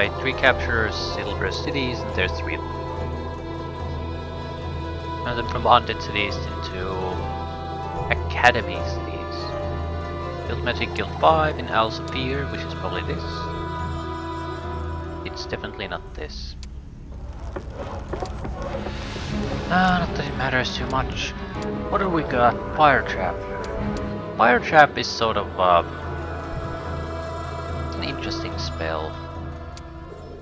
Right, 3 captures silver cities, and there's 3 of them. And then from haunted cities into academy cities. Guild Magic Guild 5 in Owls of Fear, which is probably this. It's definitely not this. Not that it matters too much. What do we got? Fire Trap. Fire Trap is sort of an interesting spell.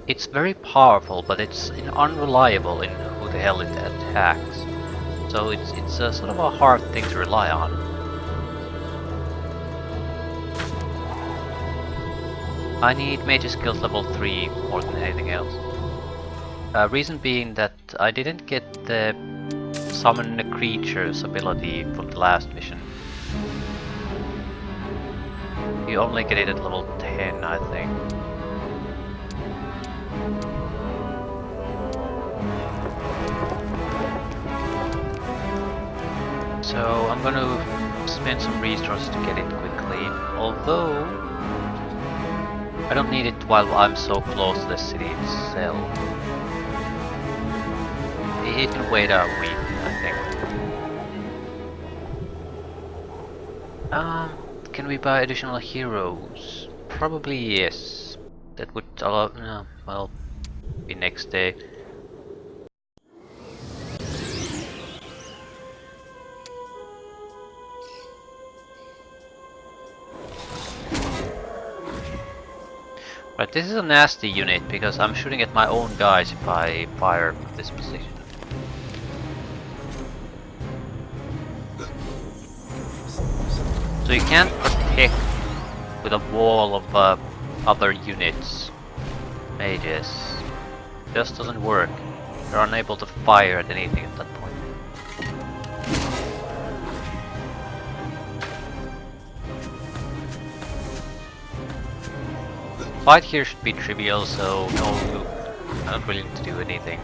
It's very powerful, but it's unreliable in who the hell it attacks. So it's a sort of a hard thing to rely on. I need Mage Skills level 3 more than anything else. Reason being that I didn't get the Summon the Creatures ability from the last mission. You only get it at level 10, I think. So I'm gonna spend some resources to get it quickly, although I don't need it while I'm so close to the city itself. It can wait a week, I think. Can we buy additional heroes? Probably yes. That would allow, well, be next day. Right, this is a nasty unit because I'm shooting at my own guys if I fire from this position. So you can't protect with a wall of other units. Mages. Just doesn't work. You're unable to fire at anything at that point. Fight here should be trivial, so no, I'm not willing to do anything.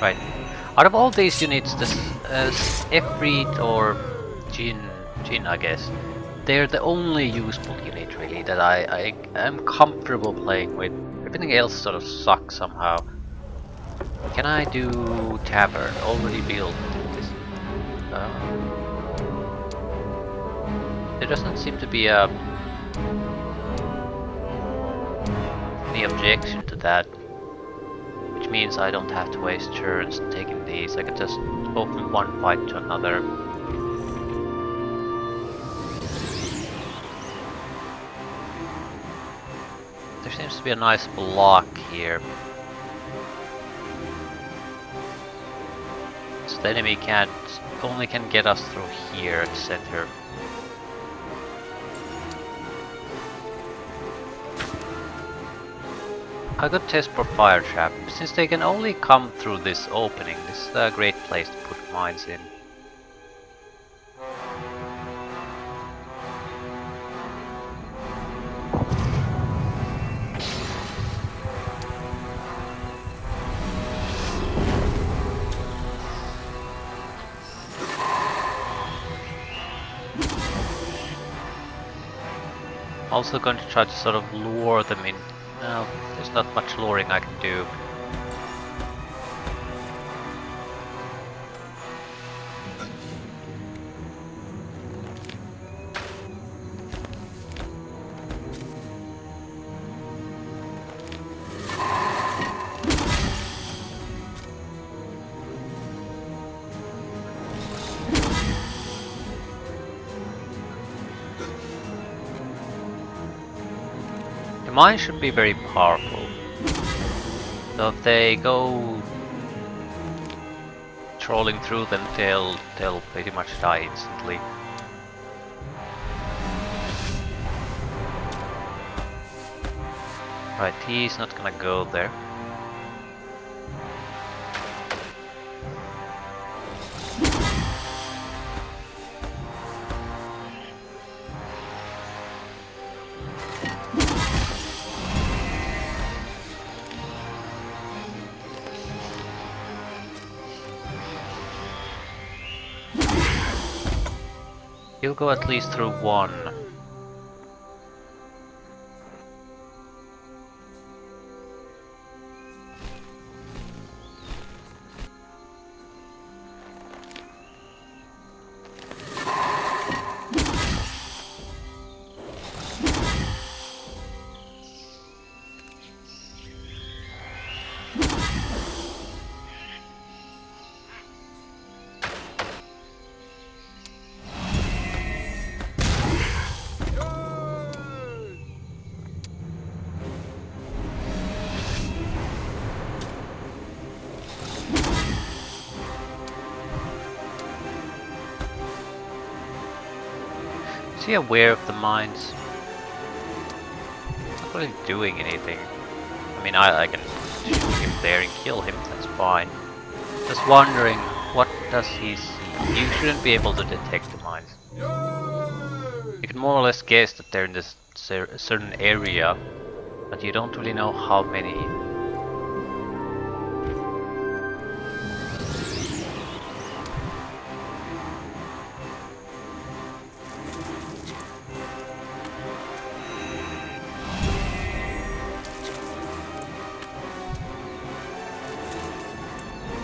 Right. Out of all these units, this Efreet or Jin, I guess, they're the only useful unit really that I am comfortable playing with. Everything else sort of sucks somehow. Can I do Tavern? Already built this. There doesn't seem to be any objection to that. Which means I don't have to waste turns taking these. I can just go from one fight to another. There seems to be a nice block here. So the enemy only can get us through here at the center. I could test for Fire Trap. Since they can only come through this opening, this is a great place to put mines in. Also going to try to sort of lure them in. No, there's not much luring I can do. Mine should be very powerful. So if they go trolling through them, they'll pretty much die instantly. Right, he's not gonna go there. You'll go at least through one. Is he aware of the mines? Not really doing anything. I mean, I can shoot him there and kill him, that's fine. Just wondering, what does he see? You shouldn't be able to detect the mines. You can more or less guess that they're in this certain area, but you don't really know how many.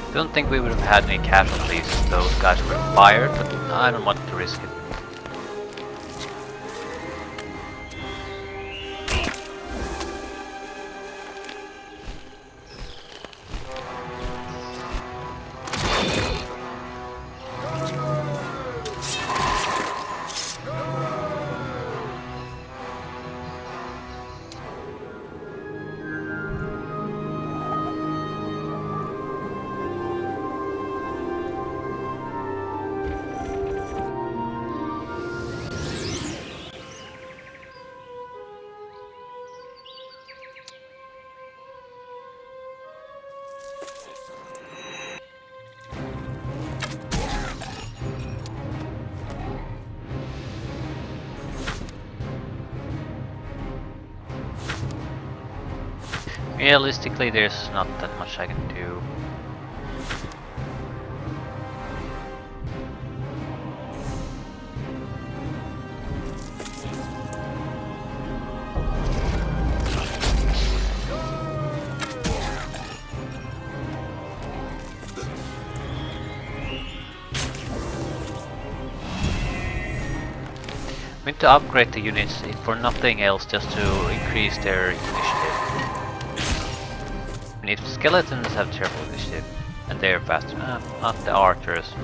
I don't think we would have had any casualties if those guys were fired, but I don't want to risk it. Realistically, there's not that much I can do. I mean to upgrade the units for nothing else, just to increase their initiative. And if skeletons have terrible initiative, and they're faster, not the archers.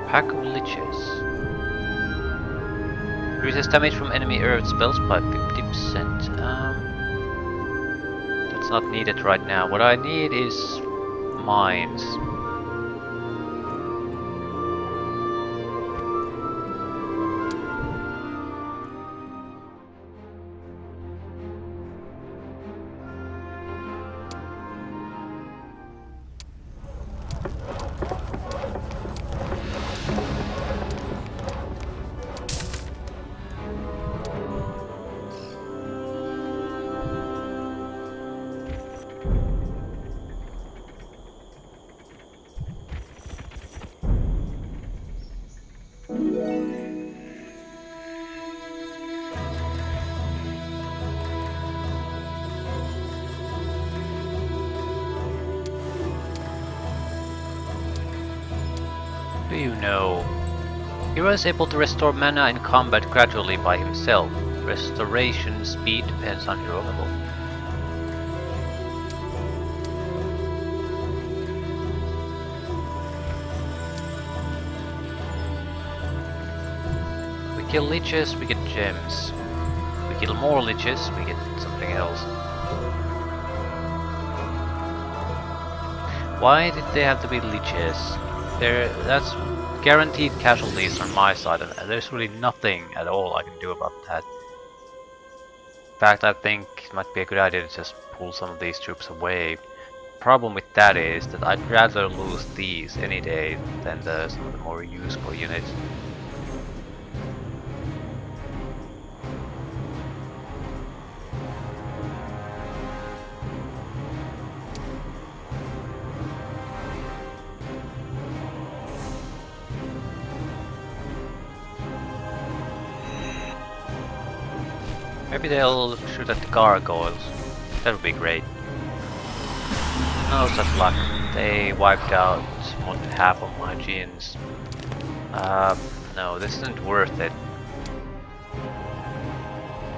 Pack of liches. Increases damage from enemy earth spells by 50%. That's not needed right now. What I need is mines. Do you know? Hero is able to restore mana in combat gradually by himself. Restoration speed depends on hero level. We kill liches, we get gems. We kill more liches, we get something else. Why did they have to be liches? That's guaranteed casualties on my side, and there's really nothing at all I can do about that. In fact, I think it might be a good idea to just pull some of these troops away. problem with that is that I'd rather lose these any day than some of the more useful units. Maybe they'll shoot at the gargoyles. That would be great. No such luck. They wiped out more than half of my genes. No, this isn't worth it.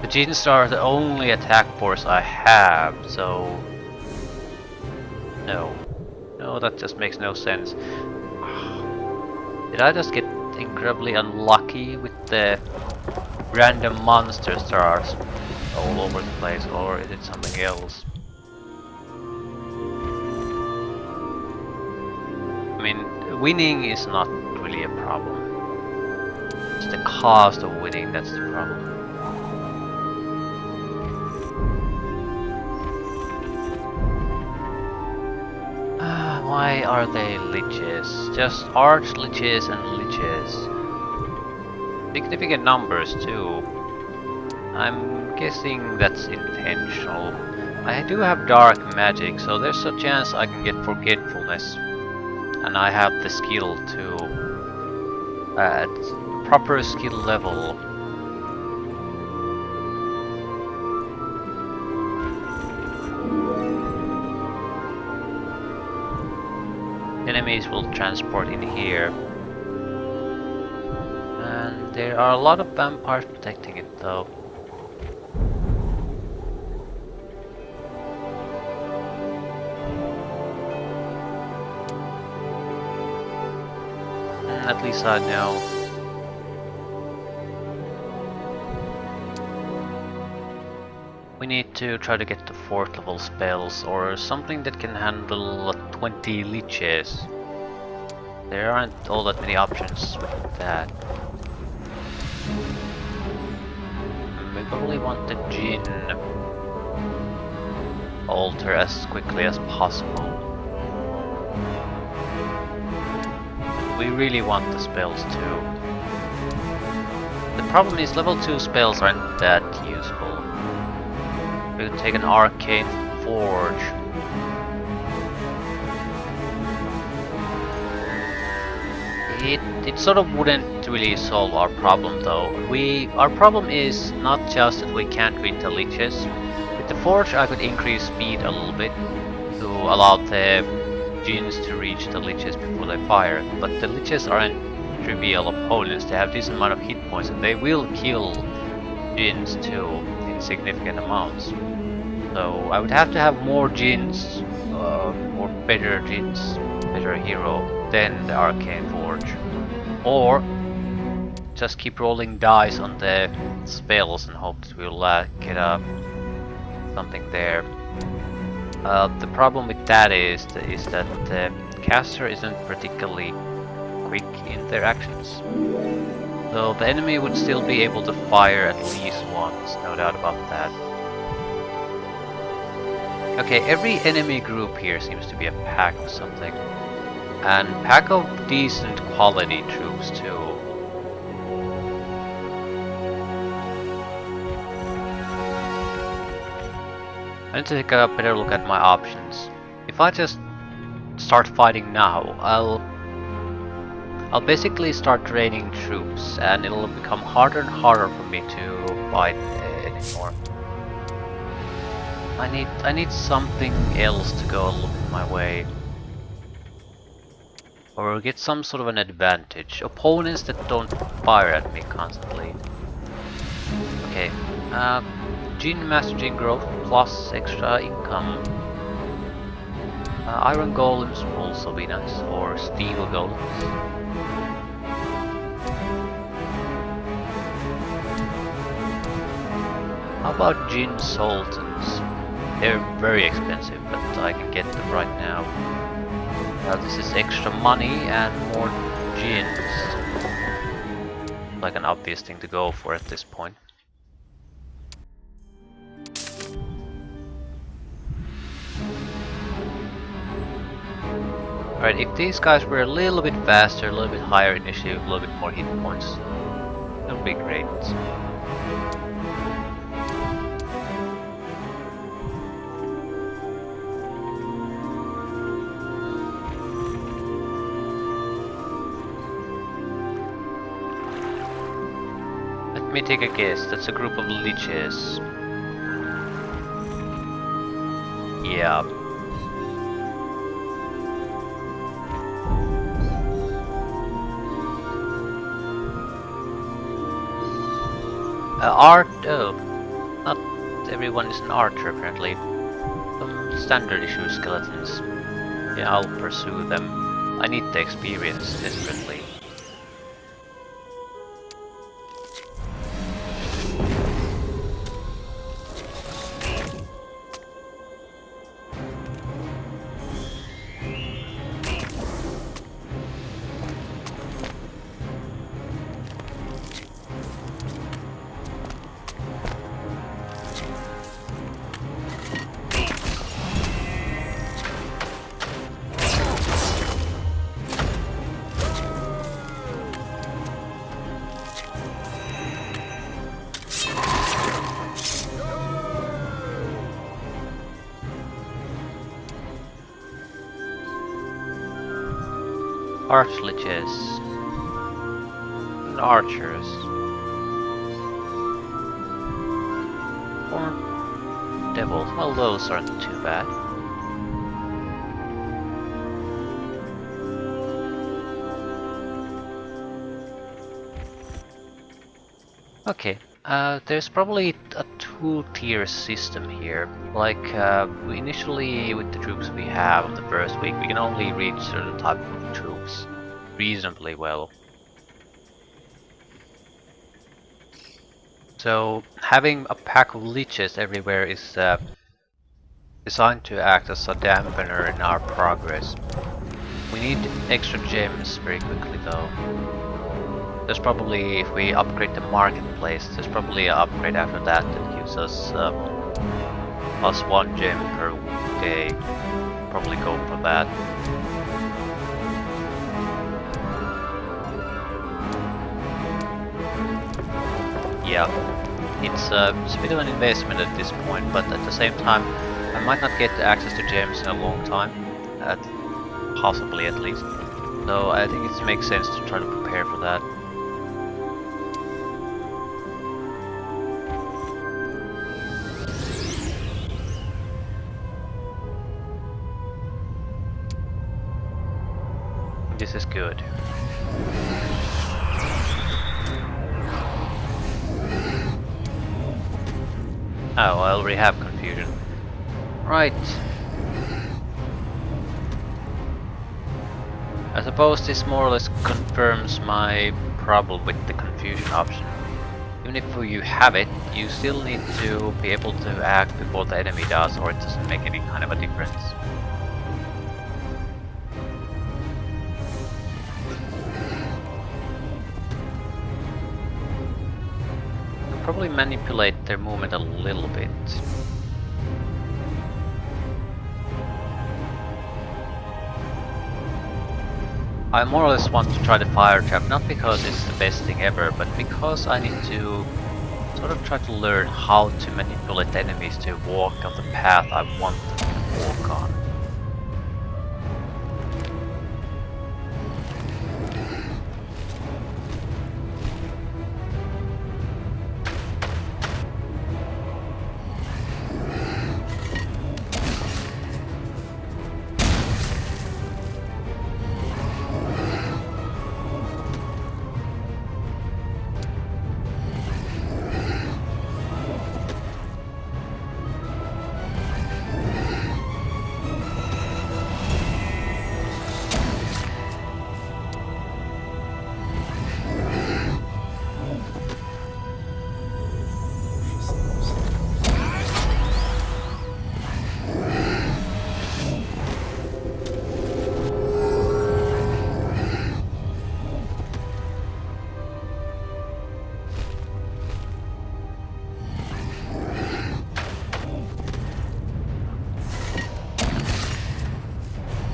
The genes are the only attack force I have, so... No. No, that just makes no sense. Did I just get incredibly unlucky with the random monster stars all over the place, or is it something else? I mean, winning is not really a problem. It's the cost of winning that's the problem. Why are they liches? Just arch liches and liches. Significant numbers too. I'm guessing that's intentional. I do have dark magic, so there's a chance I can get forgetfulness. And I have the skill to at proper skill level. Enemies will transport in here. And there are a lot of vampires protecting it though. At least I know. We need to try to get to 4th level spells or something that can handle 20 leeches. There aren't all that many options with that. We probably want the Jinn altar as quickly as possible. We really want the spells too. The problem is level 2 spells aren't that useful. We could take an arcane forge. It sort of wouldn't really solve our problem though. Our problem is not just that we can't read the leeches. With the forge I could increase speed a little bit to allow the Jinns to reach the leeches before they fire, but the leeches aren't trivial opponents. They have this amount of hit points and they will kill Jinns too in significant amounts. So I would have to have more Jinns, or better Jinns, better hero than the arcane forge. Or just keep rolling dice on the spells and hope that we'll get something there. The problem with that is that the caster isn't particularly quick in their actions. So the enemy would still be able to fire at least once, no doubt about that. Okay, every enemy group here seems to be a pack of something. And pack of decent quality troops too. I need to take a better look at my options. If I just start fighting now, I'll basically start draining troops and it'll become harder and harder for me to fight anymore. I need something else to go my way. Or get some sort of an advantage. Opponents that don't fire at me constantly. Okay. Jinn Master Jinn growth plus extra income. Iron Golems will also be nice. Or Steel Golems. How about Jinn Sultans? They're very expensive, but I can get them right now. This is extra money and more Jinns. Like an obvious thing to go for at this point. Right, if these guys were a little bit faster, a little bit higher initiative, a little bit more hit points, that would be great. Let me take a guess, that's a group of leeches. Yeah. Oh, not everyone is an archer apparently. Some standard issue skeletons. Yeah, I'll pursue them. I need the experience desperately. Archliches. And archers. Or devils. Well, those aren't too bad. Okay, there's probably a two-tier system here. Like, initially with the troops we have on the first week, we can only reach certain type of troops reasonably well. So, having a pack of leeches everywhere is designed to act as a dampener in our progress. We need extra gems very quickly though. There's probably, if we upgrade the marketplace, there's probably an upgrade after that that gives us plus 1 gem per day. Probably go for that. Yeah, it's a bit of an investment at this point, but at the same time, I might not get access to gems in a long time, possibly at least. So I think it makes sense to try to prepare for that. This is good. Oh, I already have confusion. Right. I suppose this more or less confirms my problem with the confusion option. Even if you have it, you still need to be able to act before the enemy does, or it doesn't make any kind of a difference. Probably manipulate their movement a little bit. I more or less want to try the fire trap, not because it's the best thing ever, but because I need to sort of try to learn how to manipulate the enemies to walk on the path I want them to walk on.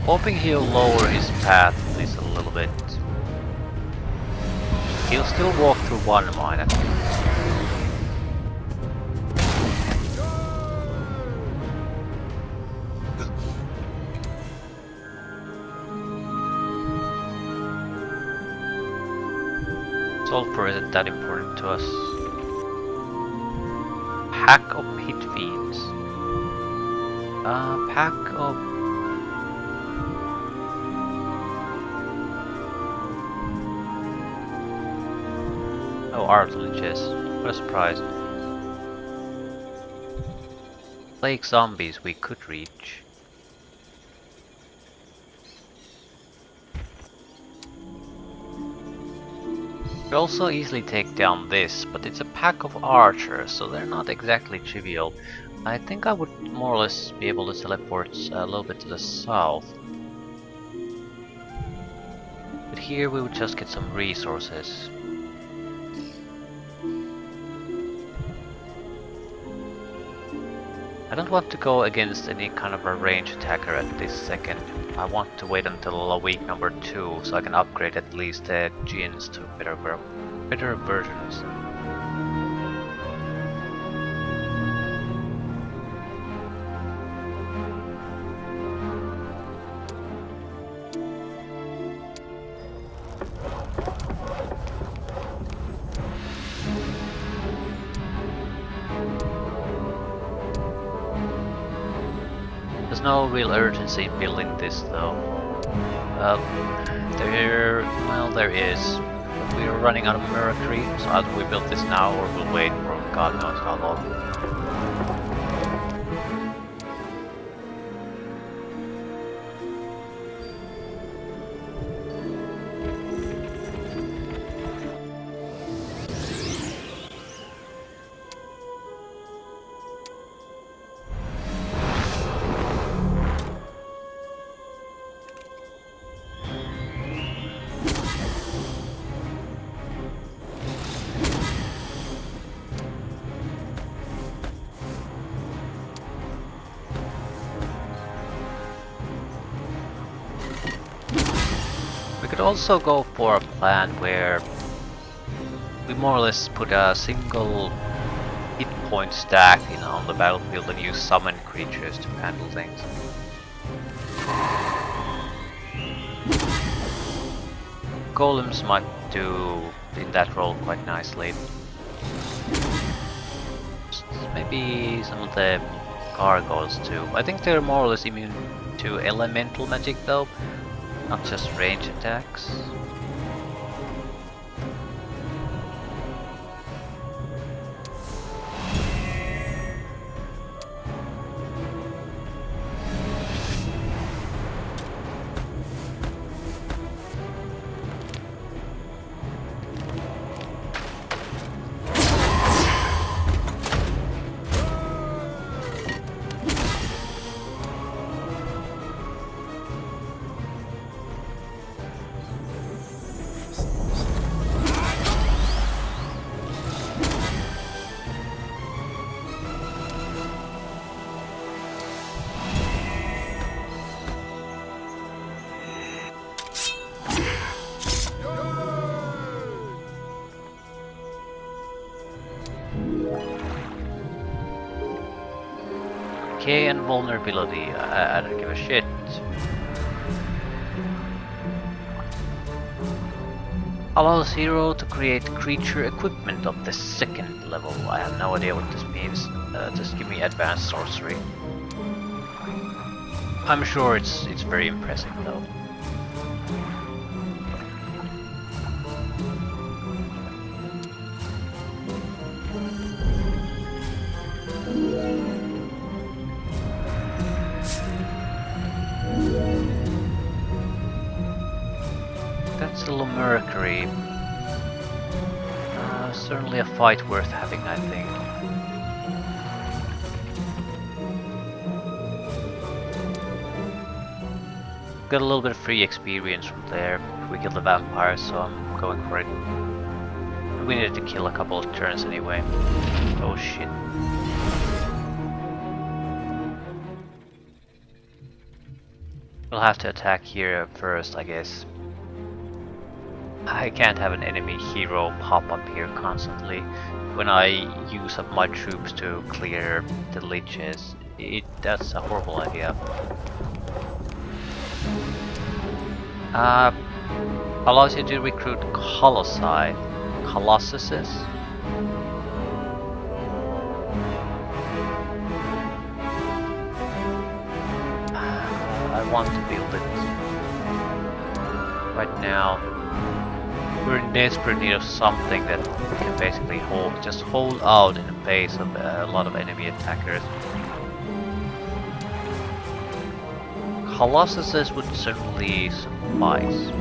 Hoping he'll lower his path at least a little bit. He'll still walk through one mine at least. Sulfur isn't that important to us. Pack of hit fiends. Pack of... Oh, artilleries. What a surprise. Plague zombies we could reach. We also easily take down this, but it's a pack of archers, so they're not exactly trivial. I think I would more or less be able to teleport a little bit to the south. But here we would just get some resources. I don't want to go against any kind of a range attacker at this second. I want to wait until week number 2 so I can upgrade at least the Djinns to better versions. There's no real urgency in building this though. There is. We're running out of mercury, so either we build this now or we'll wait for God knows how long. We could also go for a plan where we more or less put a single hit point stack on the battlefield and use summon creatures to handle things. Golems might do in that role quite nicely. Maybe some of the gargoyles too. I think they're more or less immune to elemental magic though, not just range attacks. Decay and vulnerability, I don't give a shit. Allows hero to create creature equipment of the 2nd level. I have no idea what this means. Just give me advanced sorcery. I'm sure it's very impressive though. That's a little mercury. Certainly a fight worth having, I think. Got a little bit of free experience from there if we kill the vampire, so I'm going for it. We needed to kill a couple of turns anyway. Oh shit. We'll have to attack here first, I guess. I can't have an enemy hero pop up here constantly when I use up my troops to clear the liches. That's a horrible idea. Allows you to recruit Colossi. Colossuses? I want to build it right now. We're in desperate need of something that can basically hold out in the face of a lot of enemy attackers. Colossuses would certainly suffice.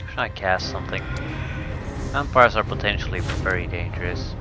Should I cast something? Vampires are potentially very dangerous.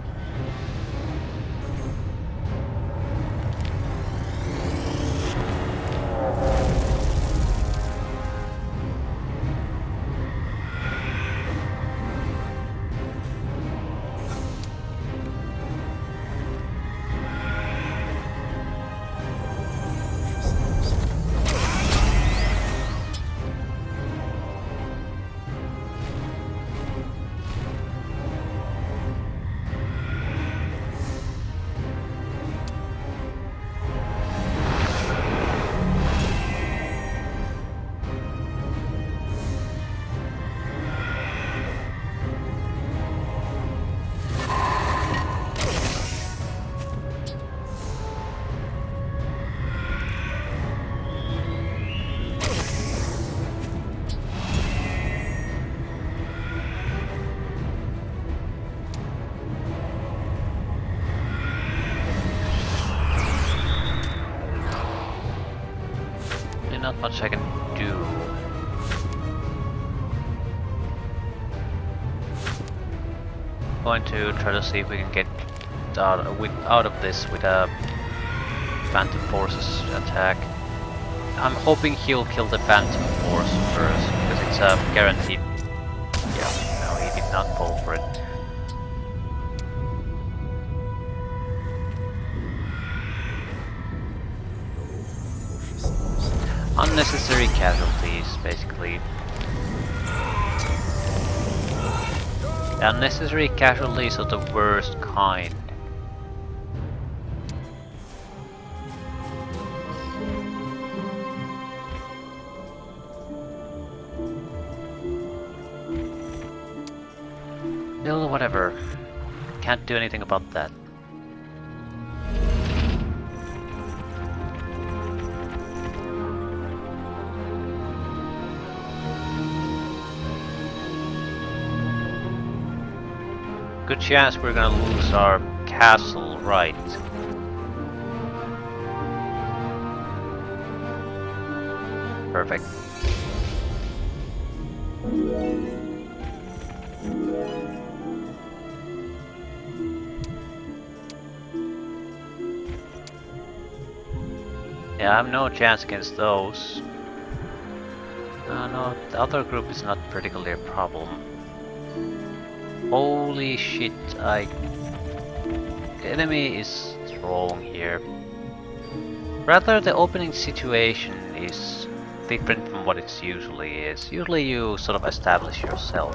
Not much I can do. Going to try to see if we can get out of this with a Phantom Forces attack. I'm hoping he'll kill the Phantom Force first, because it's a guaranteed. Yeah, no, he did not fall for it. Unnecessary casualties, basically. Unnecessary casualties of the worst kind. No, whatever. Can't do anything about that. Good chance we're gonna lose our castle right. Perfect. Yeah, I have no chance against those. No, the other group is not particularly a problem. Holy shit, the enemy is strong here. Rather, the opening situation is different from what it usually is. Usually you sort of establish yourself.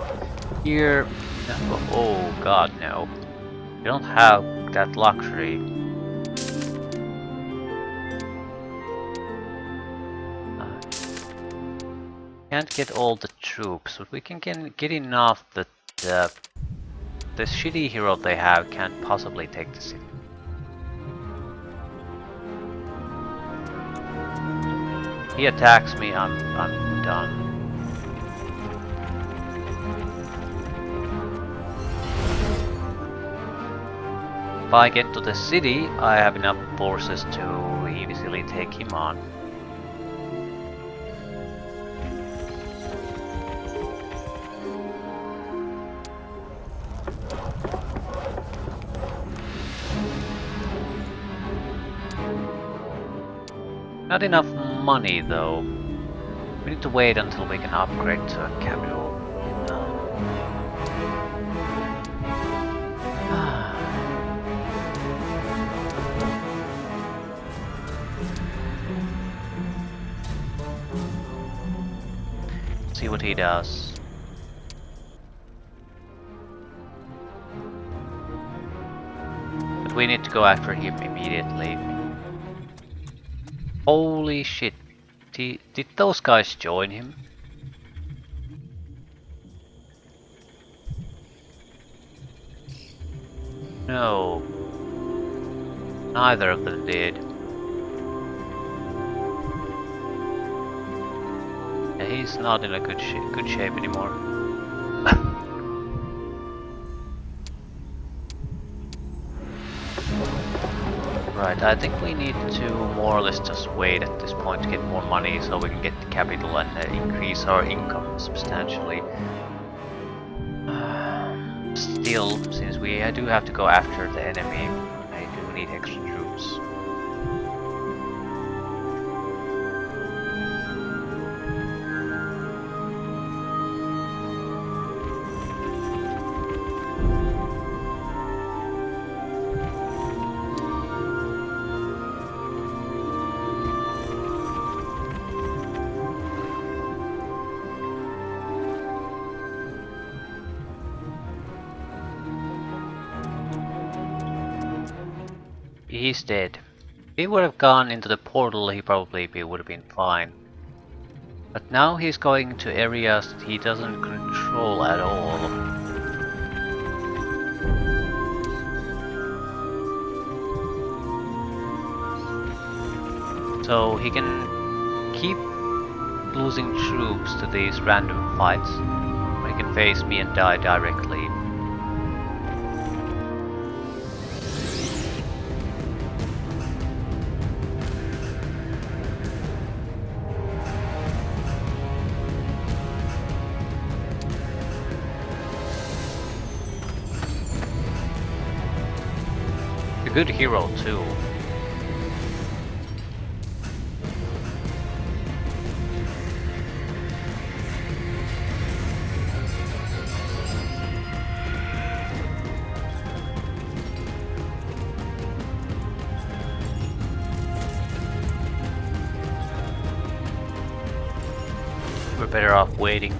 Here, oh god no. You don't have that luxury. Can't get all the troops, but we can get enough that the shitty hero they have can't possibly take the city. He attacks me, I'm done. If I get to the city, I have enough forces to easily take him on. Not enough money though. We need to wait until we can upgrade to a capital. See what he does. But we need to go after him immediately. Holy shit. Did those guys join him? No. Neither of them did. Yeah, he's not in a good shape anymore. Right, I think we need to more or less just wait at this point to get more money so we can get the capital and increase our income substantially. Still, since I do have to go after the enemy, I do need extra troops. He's dead. If he would have gone into the portal, he probably would have been fine. But now he's going to areas that he doesn't control at all. So he can keep losing troops to these random fights, or he can face me and die directly. A good hero too. We're better off waiting.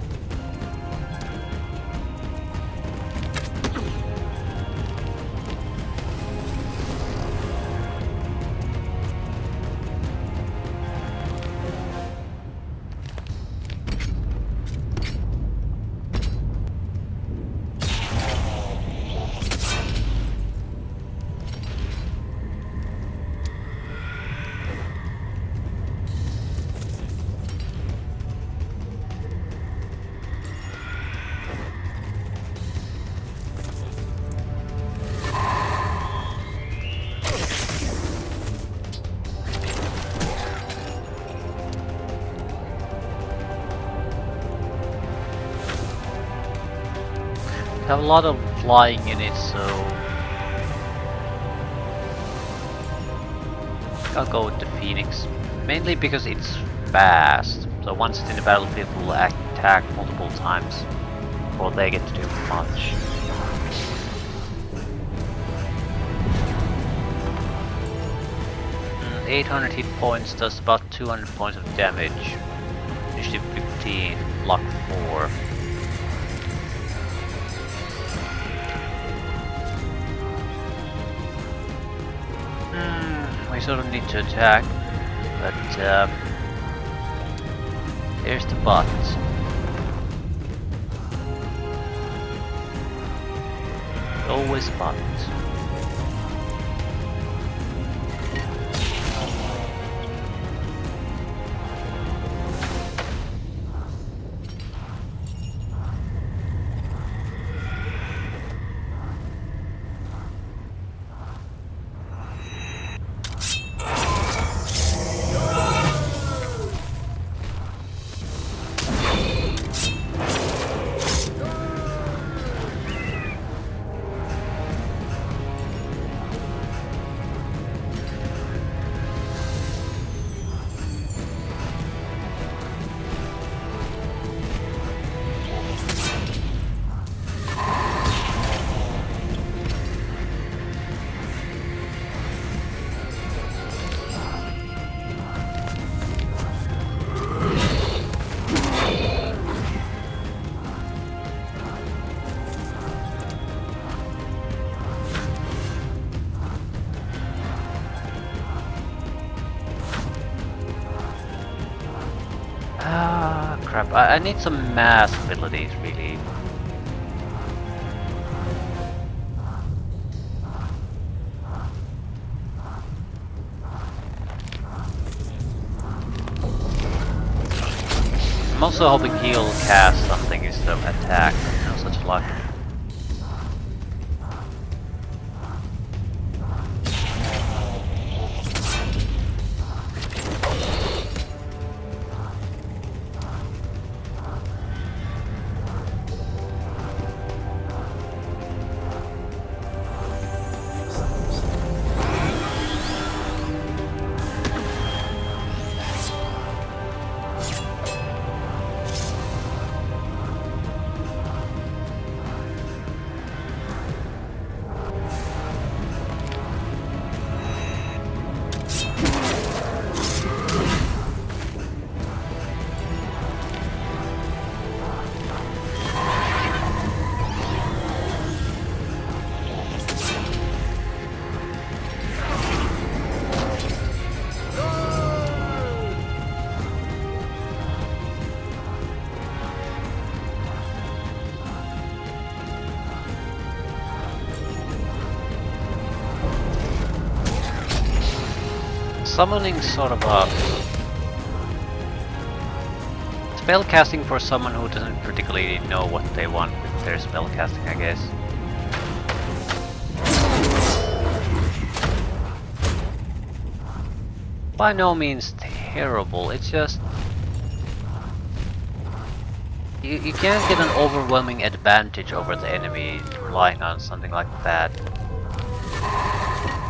Have a lot of flying in it, so I'll go with the Phoenix. Mainly because it's fast, so once it's in the battlefield it will attack multiple times before they get to do much. Mm, 800 hit points does about 200 points of damage. Initiative 15, luck 4. We sort of need to attack, but there's the buttons. Always buttons. I need some mass abilities, really. I'm also hoping he'll cast something instead of attack. No such luck. Summoning sort of a spell casting for someone who doesn't particularly know what they want with their spell casting, I guess. By no means terrible, it's just you can't get an overwhelming advantage over the enemy relying on something like that.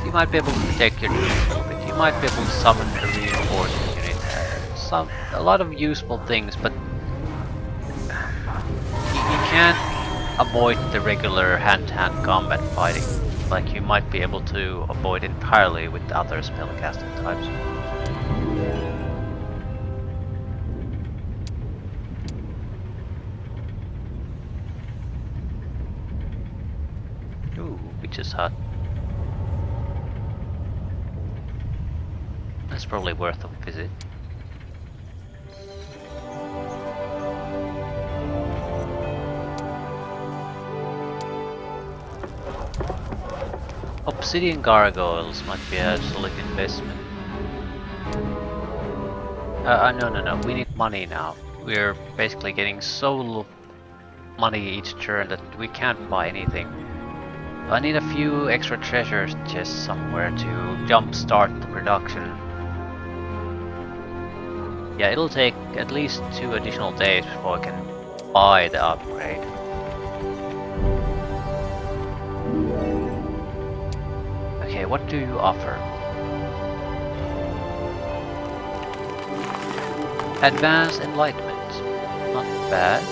You might be able to protect your troops a little bit. You might be able to summon a reinforcement unit. A lot of useful things, but you can't avoid the regular hand-to-hand combat fighting, like you might be able to avoid entirely with other spellcasting types. Ooh, witch's hut. That's probably worth a visit. Obsidian gargoyles might be a solid investment. No, we need money now. We're basically getting so little money each turn that we can't buy anything. I need a few extra treasure chests somewhere to jumpstart the production. Yeah, it'll take at least 2 additional days before I can buy the upgrade. Okay, what do you offer? Advanced Enlightenment. Not bad.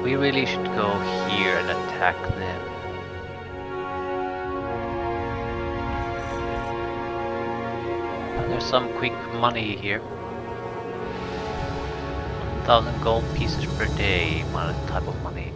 We really should go here and attack them. There's some quick money here. 1,000 gold pieces per day, one type of money.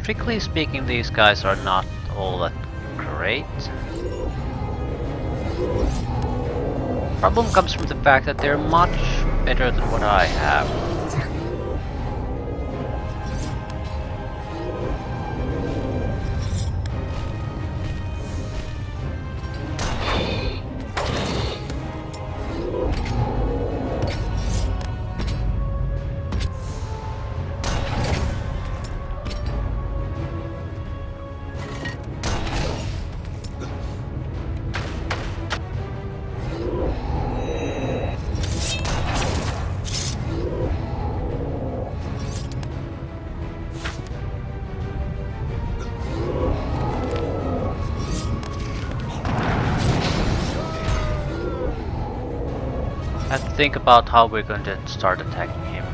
Strictly speaking, these guys are not all that great. Problem comes from the fact that they're much better than what I have. think about how we're going to start attacking him.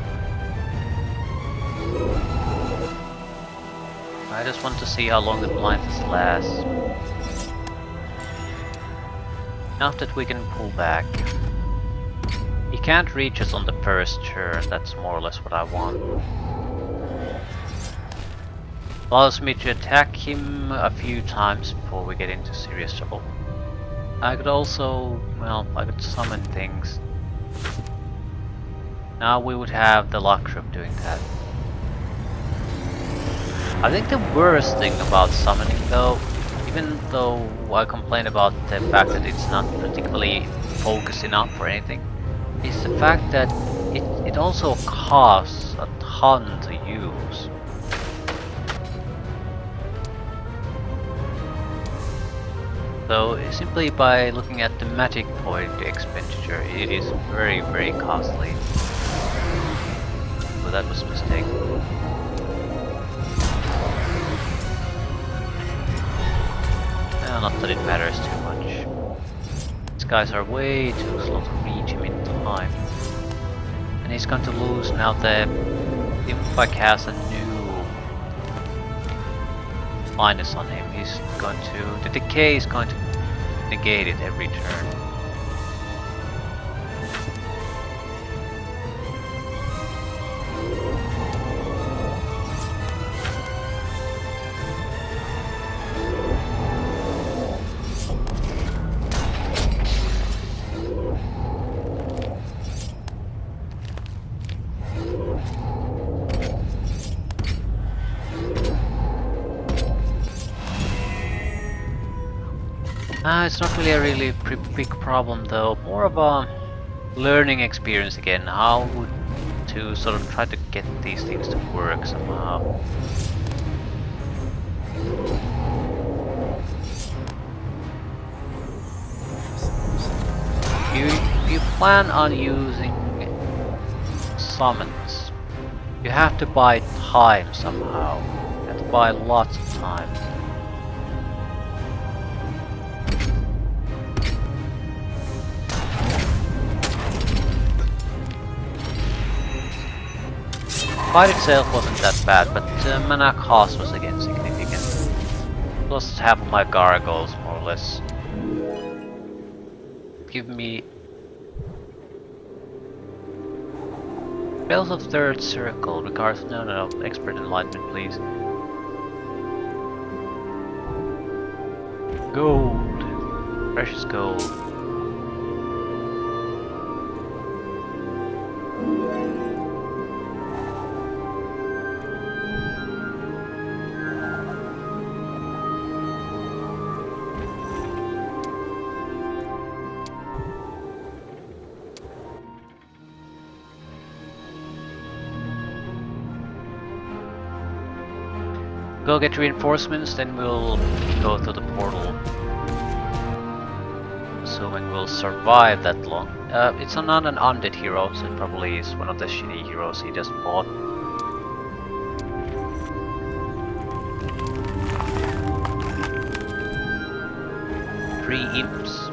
I just want to see how long the blindness lasts. Enough that we can pull back. He can't reach us on the first turn, that's more or less what I want. Allows me to attack him a few times before we get into serious trouble. I could also, well, I could summon things. Now we would have the luxury of doing that. I think the worst thing about summoning though, even though I complain about the fact that it's not particularly focused enough or anything, is the fact that it also costs a ton to use. So simply by looking at the magic point expenditure, it is very, very costly. So that was a mistake. Well, not that it matters too much. These guys are way too slow to reach him in time. And he's going to lose now if I cast a new minus on him, he's going to, the decay is going to negate it every turn. It's not really a big problem though, more of a learning experience again, how to sort of try to get these things to work somehow. If you plan on using summons, you have to buy time somehow. You have to buy lots of time. Fight itself wasn't that bad, but mana cost was again significant. Lost half of my gargoyles, more or less. Give me Bells of Third Circle, regards no, expert enlightenment please. Gold. Precious gold. Go get reinforcements, then we'll go through the portal. Assuming we'll survive that long. It's not an undead hero, so it probably is one of the shitty heroes he just bought. 3 imps.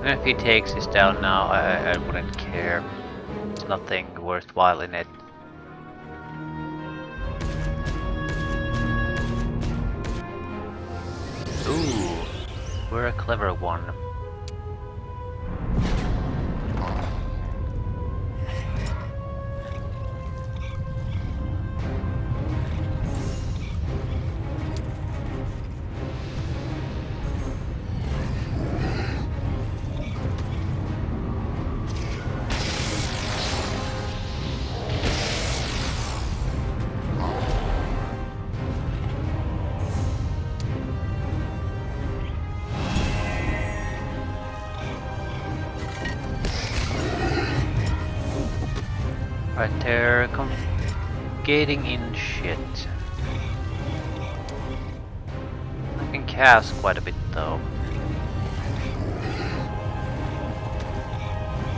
If he takes this down now, I wouldn't care. There's nothing worthwhile in it. Ooh, we're a clever one. Right, they're getting in shit. I can cast quite a bit though.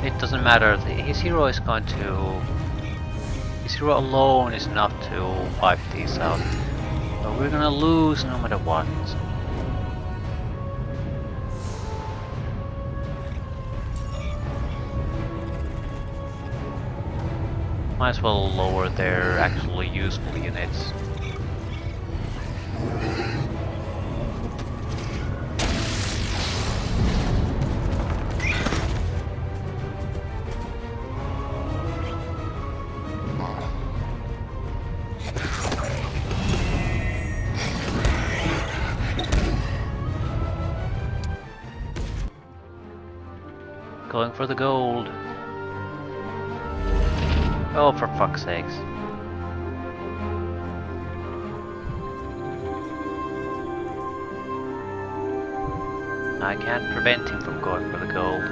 It doesn't matter, his hero is going to... His hero alone is enough to wipe these out. But we're gonna lose no matter what. Might as well lower their actually useful units. Going for the gold. Oh, for fuck's sakes. I can't prevent him from going for the gold.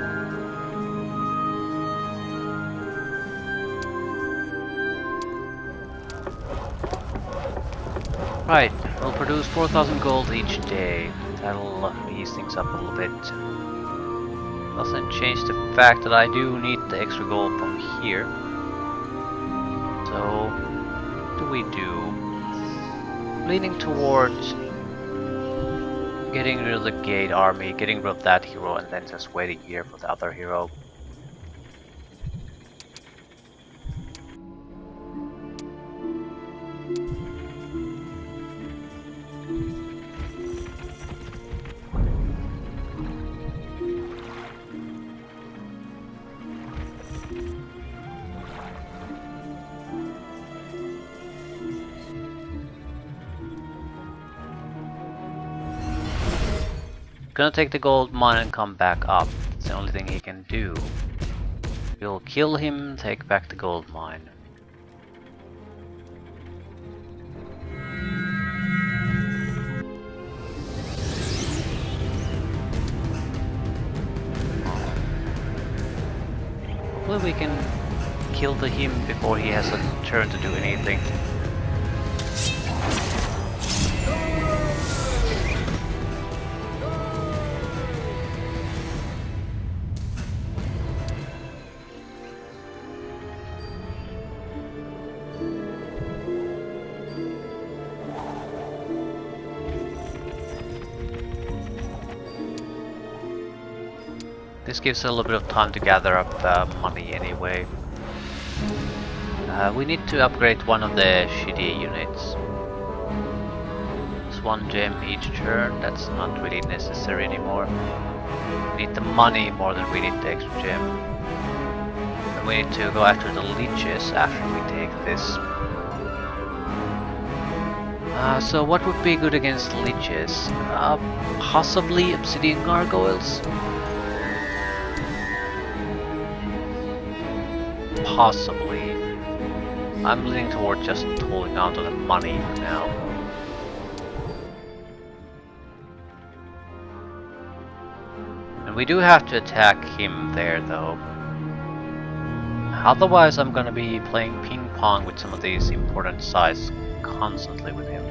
Right, we'll produce 4,000 gold each day. That'll ease things up a little bit. Doesn't change the fact that I do need the extra gold from here. So, what do we do? Leaning towards getting rid of the Gate army, getting rid of that hero, and then just waiting here for the other hero. Gonna take the gold mine and come back up. It's the only thing he can do. We'll kill him, take back the gold mine. Hopefully we can kill the him before he has a turn to do anything. This gives a little bit of time to gather up money anyway. We need to upgrade one of the shitty units. It's 1 gem each turn, that's not really necessary anymore. We need the money more than we need the extra gem. And we need to go after the leeches after we take this. So what would be good against leeches? Possibly obsidian gargoyles? Possibly. I'm leaning toward just holding on to the money for now. And we do have to attack him there though. Otherwise I'm gonna be playing ping pong with some of these important sites constantly with him.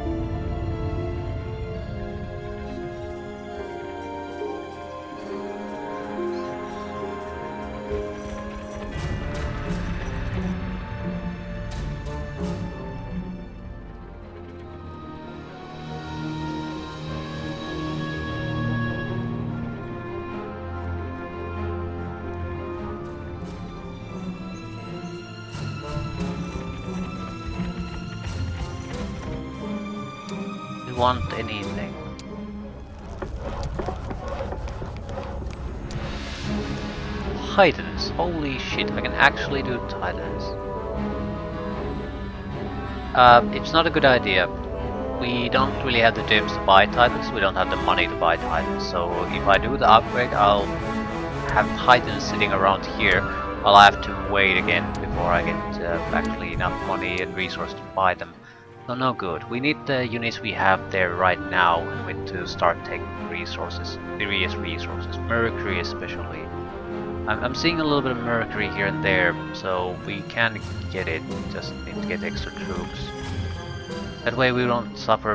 Want anything. Titans, holy shit, I can actually do Titans. It's not a good idea. We don't really have the gems to buy Titans, we don't have the money to buy Titans, so if I do the upgrade I'll have Titans sitting around here while I have to wait again before I get actually enough money and resources to buy them. So no good. We need the units we have there right now, and we need to start taking resources, various resources, Mercury especially. I'm seeing a little bit of mercury here and there, so we can get it, just need to get extra troops. That way we don't suffer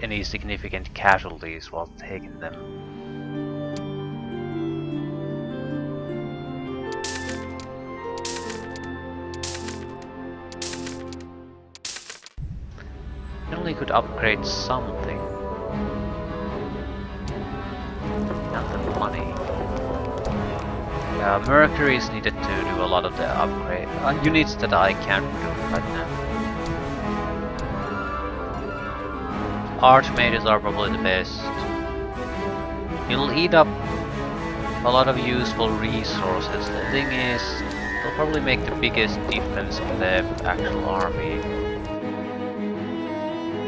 any significant casualties while taking them. We only could upgrade something. Not the money. Mercury is needed to do a lot of the upgrade units that I can't do right now. Archmages are probably the best. It'll eat up a lot of useful resources. The thing is, they'll probably make the biggest difference in the actual army.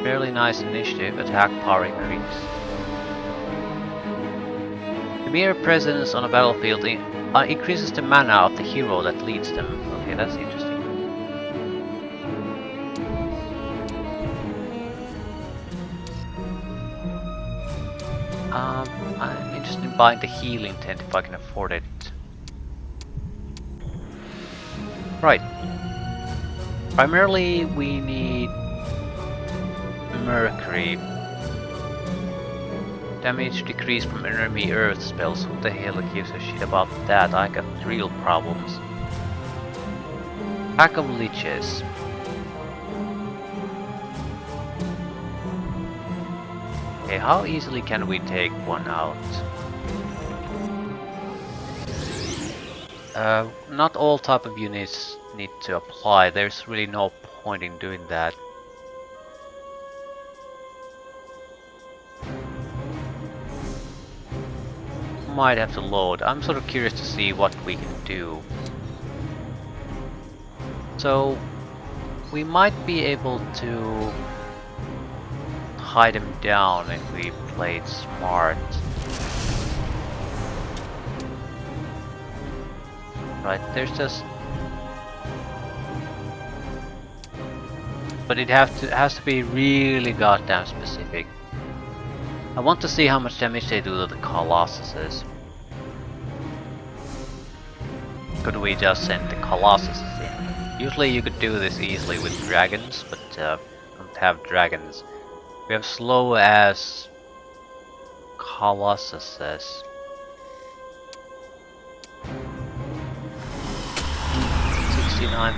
Fairly nice initiative, attack power increase. The mere presence on a battlefield increases the mana of the hero that leads them. Okay, that's interesting. I'm interested in buying the healing tent if I can afford it. Right. Primarily we need mercury. Damage decreased from enemy earth spells. Who the hell gives a shit about that? I got real problems. Pack of leeches. Okay, how easily can we take one out? Not all type of units need to apply. There's really no point in doing that. Might have to load. I'm sort of curious to see what we can do. So we might be able to hide them down if we played smart. Right, there's just... But it has to be really goddamn specific. I want to see how much damage they do to the Colossuses. Could we just send the Colossuses in? Usually you could do this easily with dragons, but don't have dragons. We have slow ass Colossuses.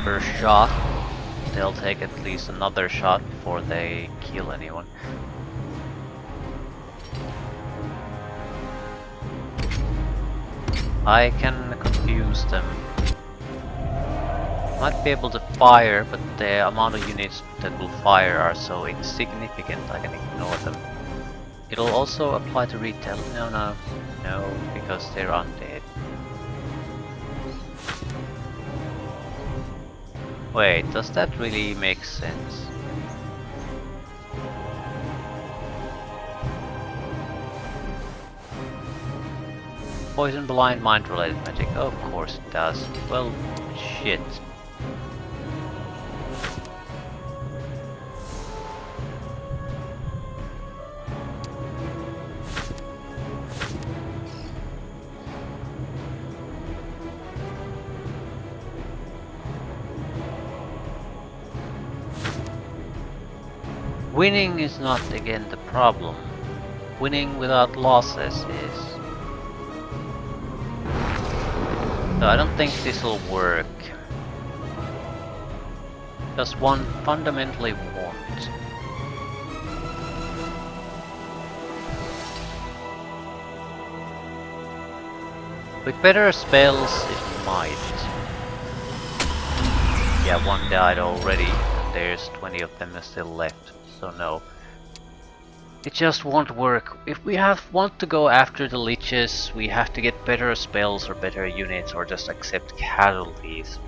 Per shot. They'll take at least another shot before they kill anyone. I can confuse them. Might be able to fire, but the amount of units that will fire are so insignificant I can ignore them. It'll also apply to retail. No, because they're undead. Wait, does that really make sense? Poison, blind, mind related magic. Oh, of course it does. Well, shit. Winning is not again the problem. Winning without losses is. So I don't think this will work. Just one fundamentally won't. With better spells it might. Yeah, one died already, and there's 20 of them still left. So no. It just won't work. If we want to go after the leeches, we have to get better spells or better units or just accept casualties.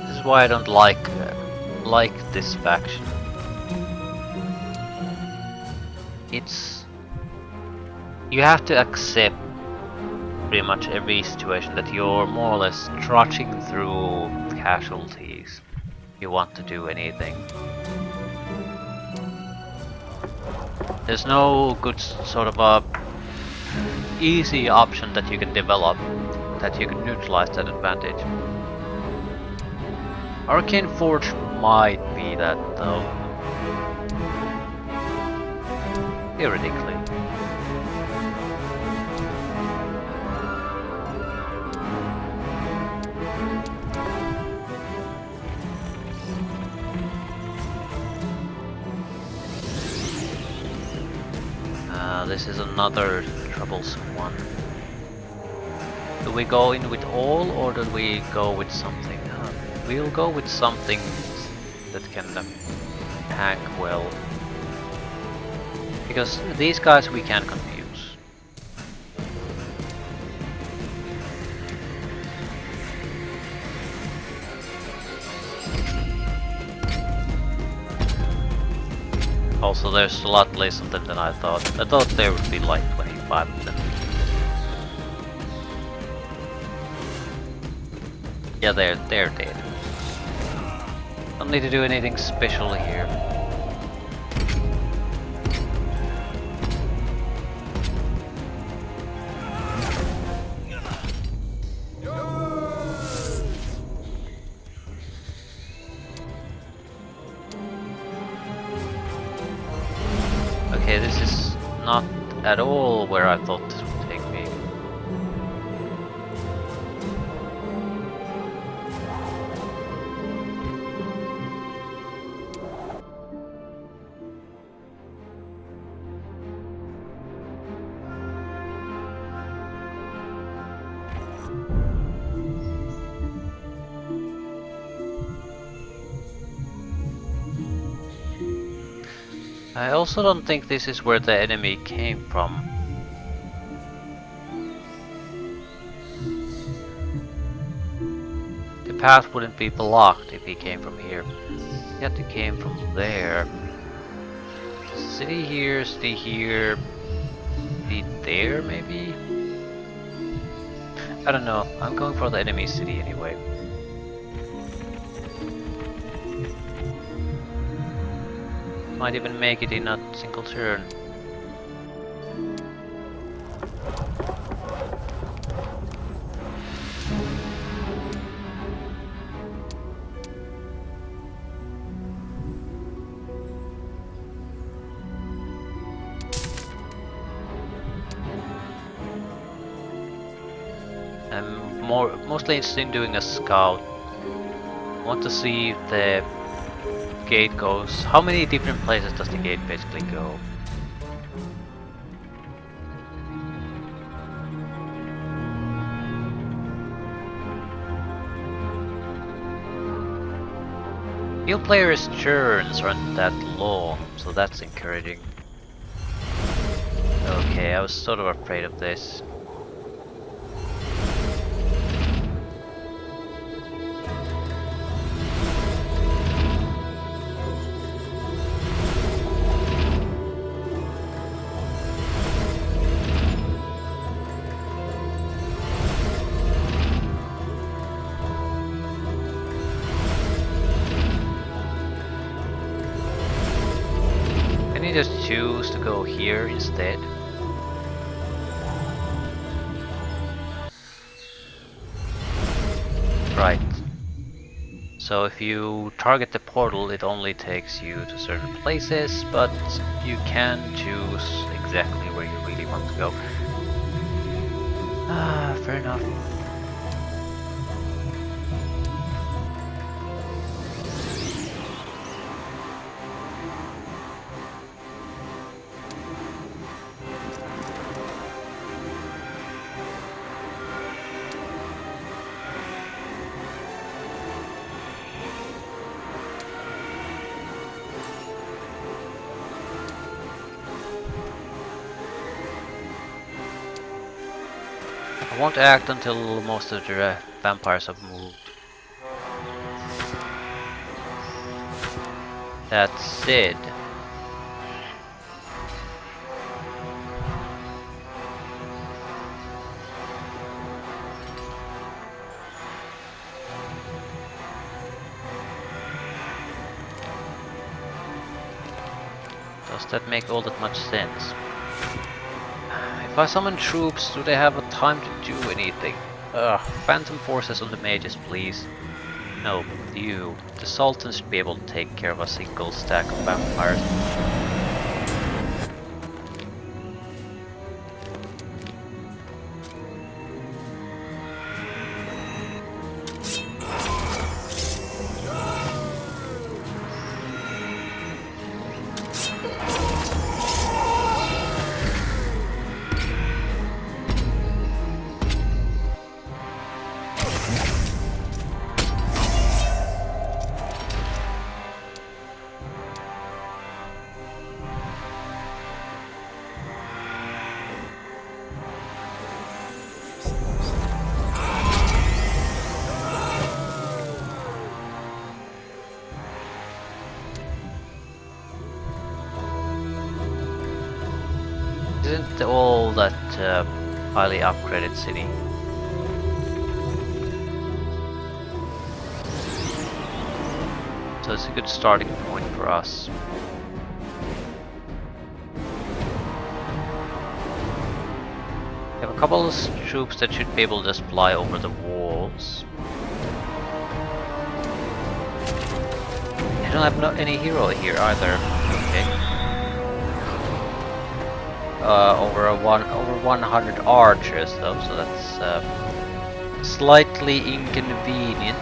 This is why I don't like this faction. You have to accept pretty much every situation that you're more or less trudging through casualties if you want to do anything. There's no good sort of a easy option that you can develop that you can neutralize that advantage. Arcane Forge might be that though. Theoretically. This is another troublesome one. Do we go in with all or do we go with something? We'll go with something that can hack well. Because these guys we can confuse. Also, there's a lot less of them than I thought. I thought there would be like 25 of them. Yeah, they're dead. Don't need to do anything special here. Okay, this is not at all where I thought this would take me. I also don't think this is where the enemy came from. The path wouldn't be blocked if he came from here. Yet he came from there. City here, stay here, be there maybe? I don't know, I'm going for the enemy city anyway. Might even make it in a single turn. I'm mostly interested in doing a scout. I want to see if the gate goes. How many different places does the gate basically go? New players' turns aren't that long, so that's encouraging. Okay, I was sort of afraid of this. Just choose to go here instead. Right. So if you target the portal, it only takes you to certain places, but you can choose exactly where you really want to go. Ah, fair enough. I won't act until most of the vampires have moved. That said, Does that make all that much sense? If I summon troops, do they have a time to do anything? Ugh, phantom forces on the mages, please. No, you. The Sultan should be able to take care of a single stack of vampires. Isn't all that highly upgraded city? So it's a good starting point for us. We have a couple of troops that should be able to just fly over the walls. I don't have any hero here either. Okay. Over 100 archers though, so that's slightly inconvenient.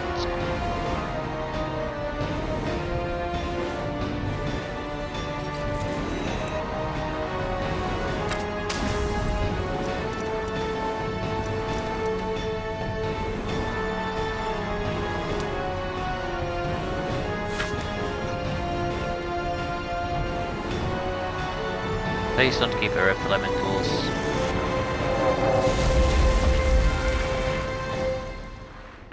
Please don't keep earth elementals.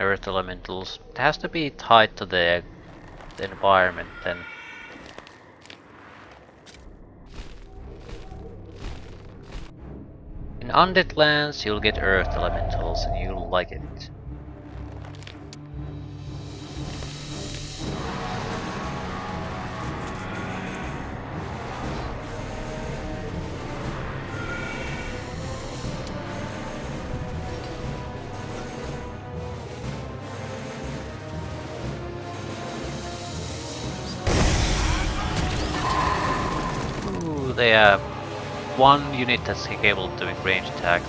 Earth elementals. It has to be tied to the environment then. In undead lands you'll get earth elementals and you'll like it. They have one unit that's capable of doing range attack.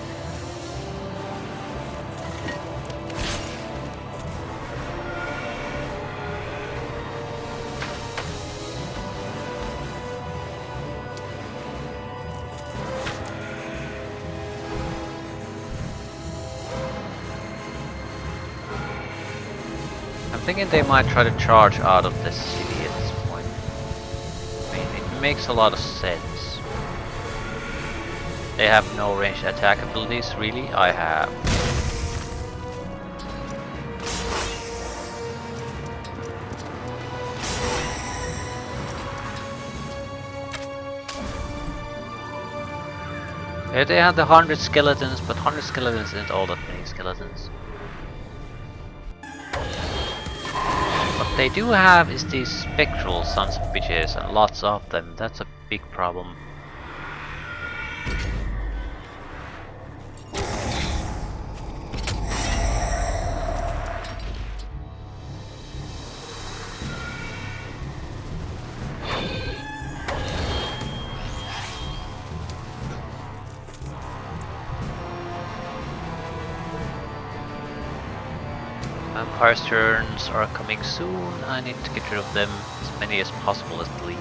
I'm thinking they might try to charge out of this city at this point. I mean, it makes a lot of sense. They have no ranged attack abilities, really? I have. Yeah, they have the 100 skeletons, but 100 skeletons isn't all that many skeletons. What they do have is these spectral sons of bitches, and lots of them. That's a big problem. Vampire's turns are coming soon. I need to get rid of them, as many as possible at least.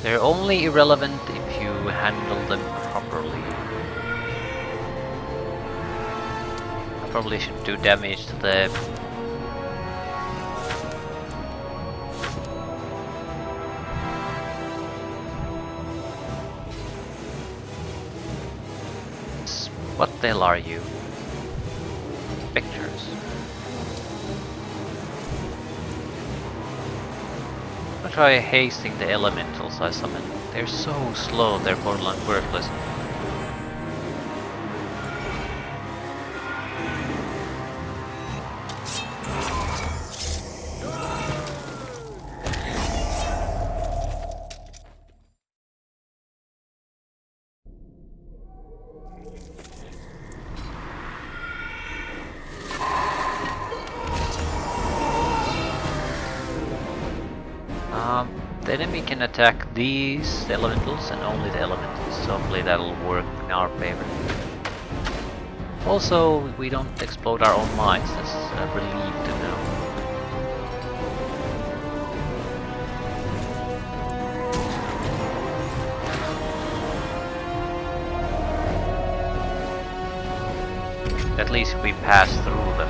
They're only irrelevant if you handle them properly. I probably should do damage to them. What the hell are you? Pictures. I'll try hasting the elementals I summon. They're so slow, they're borderline worthless. The enemy can attack these elementals and only the elementals, so hopefully that'll work in our favor. Also, we don't explode our own mines, that's a relief to know. At least we pass through them.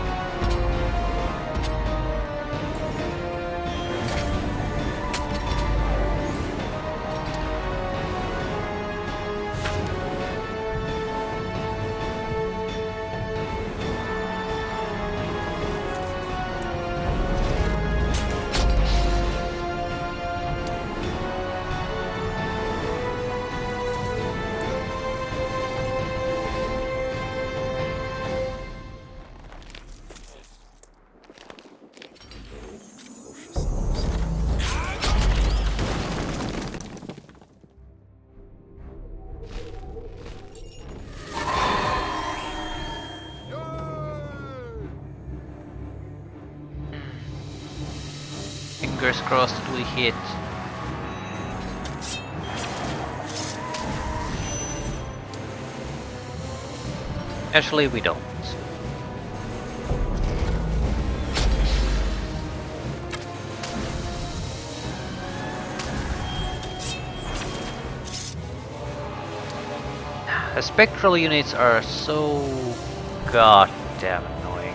Fingers crossed that we hit. Actually, we don't. The spectral units are so goddamn annoying.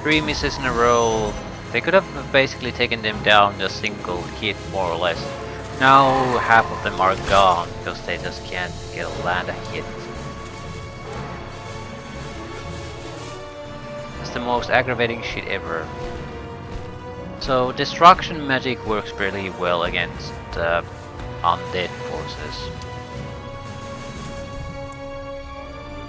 Three misses in a row. They could have basically taken them down in a single hit, more or less. Now half of them are gone because they just can't land a hit. That's the most aggravating shit ever. So destruction magic works pretty well against undead forces.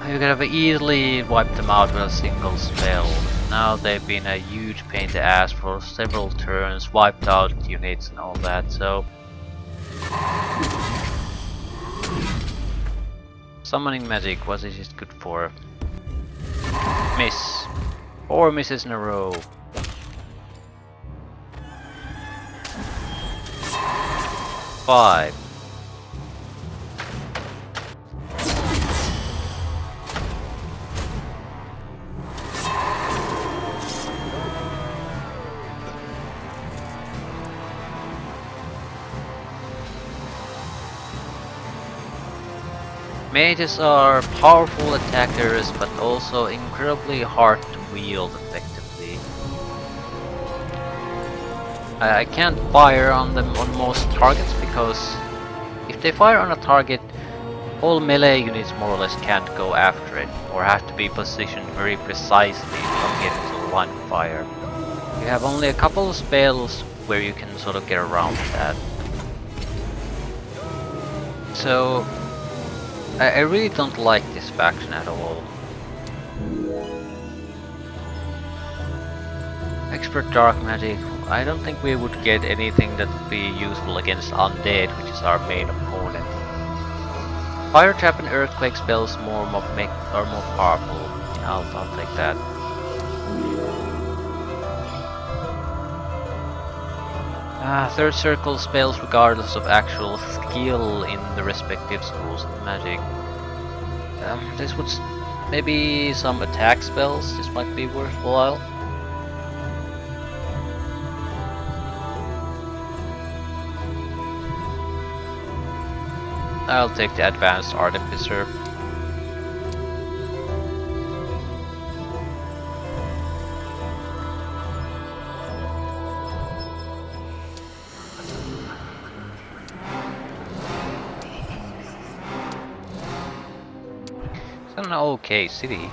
You could have easily wiped them out with a single spell. Now they've been a huge pain in the ass for several turns, wiped out units and all that, so... Summoning magic, what is it good for? Miss. 4 misses in a row. 5. Mages are powerful attackers, but also incredibly hard to wield effectively. I can't fire on them on most targets because if they fire on a target, all melee units more or less can't go after it, or have to be positioned very precisely from getting to one fire. You have only a couple of spells where you can sort of get around that. So I really don't like this faction at all. Expert dark magic. I don't think we would get anything that would be useful against undead, which is our main opponent. Fire trap and earthquake spells are more powerful. I'll take that. Third circle spells regardless of actual skill in the respective schools of magic. This would maybe some attack spells. This might be worthwhile. I'll take the advanced artificer. It's an okay city.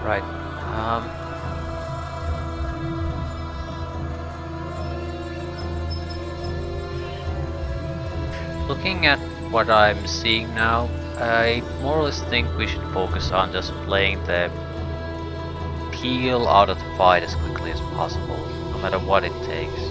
Right. Looking at what I'm seeing now, I more or less think we should focus on just playing the peel out of the fight as quickly as possible, no matter what it takes.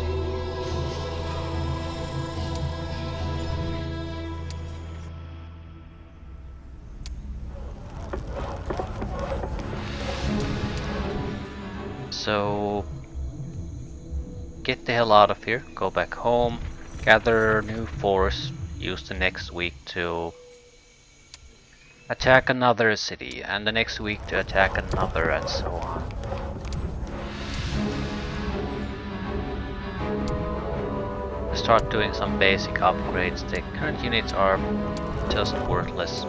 So get the hell out of here, go back home, gather new force, use the next week to attack another city, and the next week to attack another, and so on. Start doing some basic upgrades. The current units are just worthless.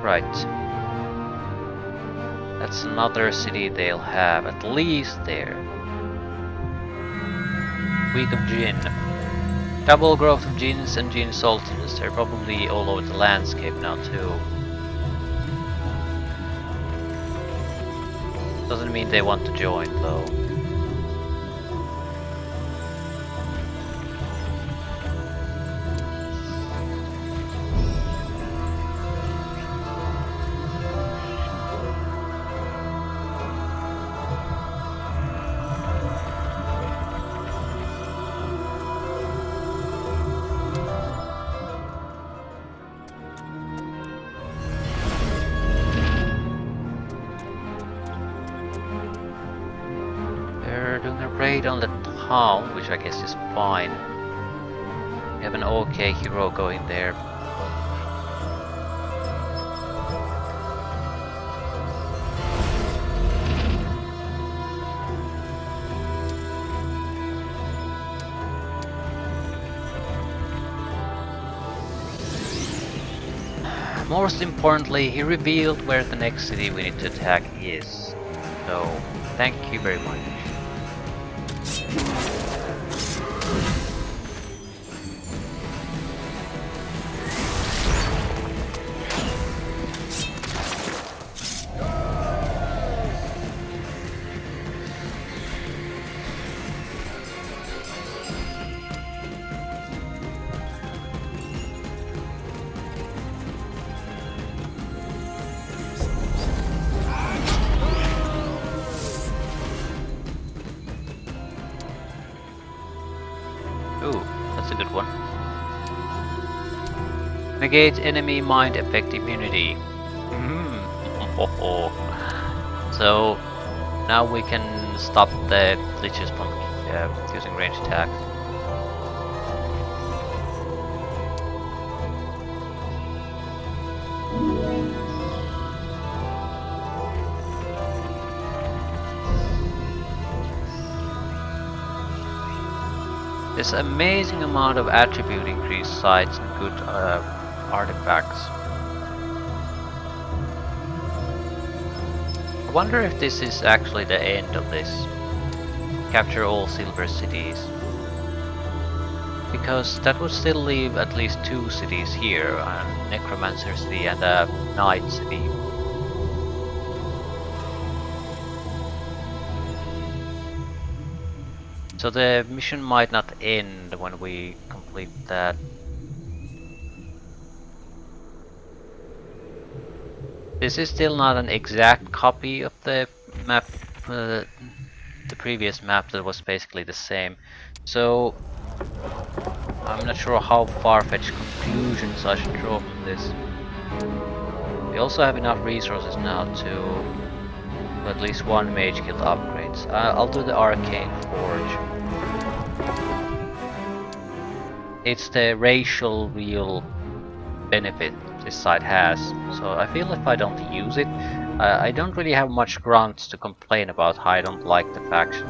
Right. That's another city they'll have, at least there. Week of Gin. Double growth of Gins and Gin Sultans. They're probably all over the landscape now too. Doesn't mean they want to join though. Raid on the town, which I guess is fine. We have an OK hero going there. Most importantly, he revealed where the next city we need to attack is. So, thank you very much. Ooh, that's a good one. Negate enemy mind effect immunity. So now we can stop the glitches from using ranged attacks. This amazing amount of attribute increase sites and good artifacts. I wonder if this is actually the end of this. Capture all silver cities. Because that would still leave at least 2 cities here, a Necromancer city and a Knight city. So the mission might not end when we complete that. This is still not an exact copy of the map, the previous map that was basically the same. So I'm not sure how far-fetched conclusions I should draw from this. We also have enough resources now to at least 1 mage guild upgrades. I'll do the arcane forge. It's the racial real benefit this side has, so I feel if I don't use it, I don't really have much grounds to complain about how I don't like the faction.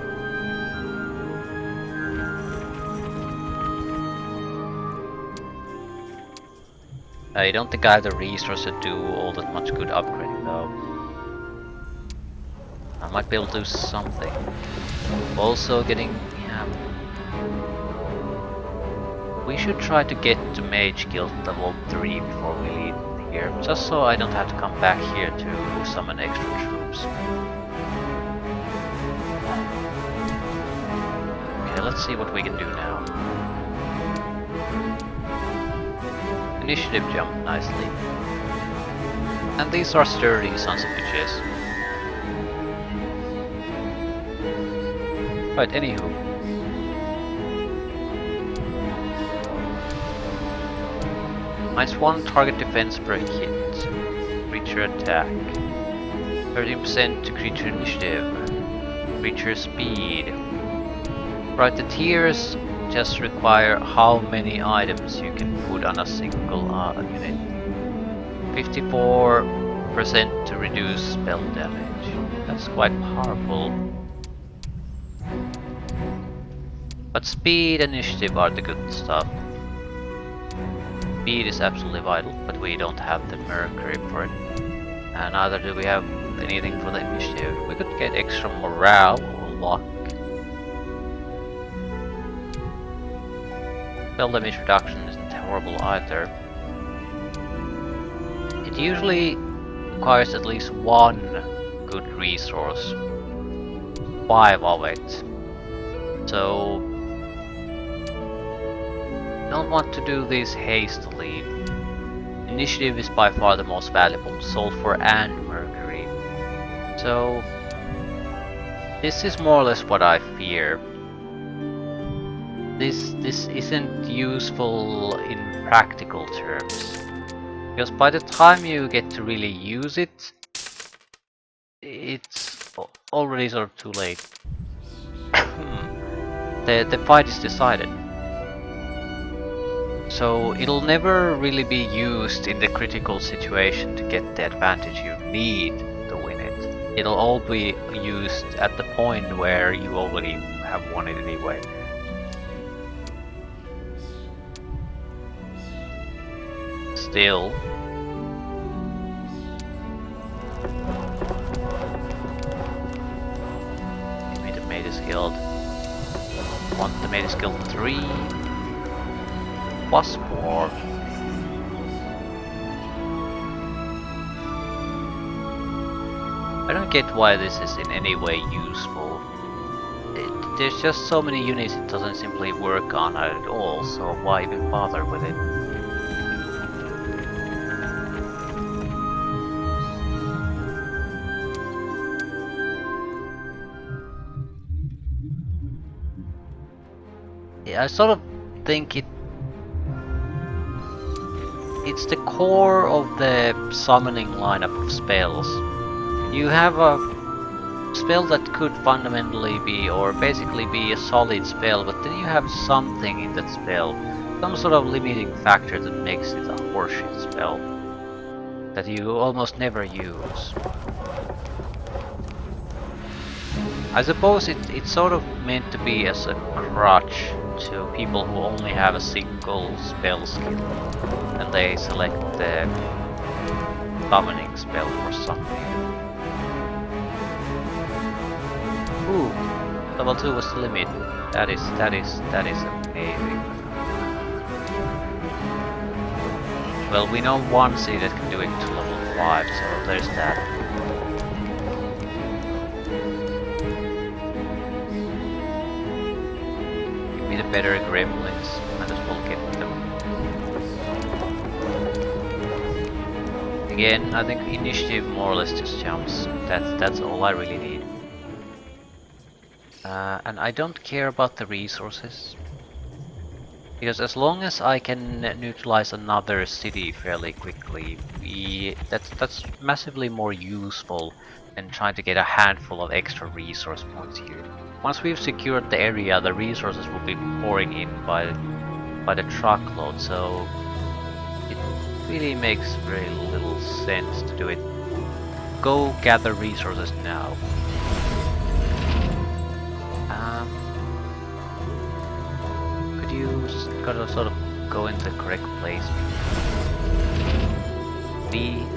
I don't think I have the resources to do all that much good upgrading though. I might be able to do something. Also getting... yeah. We should try to get to Mage Guild level 3 before we leave here, just so I don't have to come back here to summon extra troops. let's see what we can do now. Initiative jump nicely. And these are sturdy sons of bitches. Right, anywho. -1 target defense per hit. Creature attack. 13% to creature initiative. Creature speed. Right, the tiers just require how many items you can put on a single unit. 54% to reduce spell damage. That's quite powerful. But speed and initiative are the good stuff. Speed is absolutely vital, but we don't have the Mercury for it. And neither do we have anything for the initiative. We could get extra morale or luck. Spell damage reduction isn't horrible either. It usually requires at least one good resource. 5 of it. So don't want to do this hastily. Initiative is by far the most valuable, sulfur and mercury. So this is more or less what I fear. This isn't useful in practical terms. Because by the time you get to really use it, it's already sort of too late. The fight is decided. So it'll never really be used in the critical situation to get the advantage you need to win it. It'll all be used at the point where you already have won it anyway. Still, give me the Magus Guild. Want the Magus Guild 3 plus 4. I don't get why this is in any way useful. There's just so many units it doesn't simply work on at all, so why even bother with it? I sort of think it's the core of the summoning lineup of spells. You have a spell that could fundamentally be, or basically be, a solid spell, but then you have something in that spell, some sort of limiting factor that makes it a horseshit spell that you almost never use. I suppose it's sort of meant to be as a crutch to people who only have a single spell skill and they select the summoning spell for something. Ooh, level 2 was the limit. That is amazing. Well, we know one C that can do it to level 5, so there's that. The better gremlins, might as well get them. Again, I think initiative more or less just jumps. That's all I really need. And I don't care about the resources. Because as long as I can neutralize another city fairly quickly, that's massively more useful than trying to get a handful of extra resource points here. Once we've secured the area, the resources will be pouring in by the truckload, so it really makes very little sense to do it. Go gather resources now. Could you gotta sort of go in the correct place, please?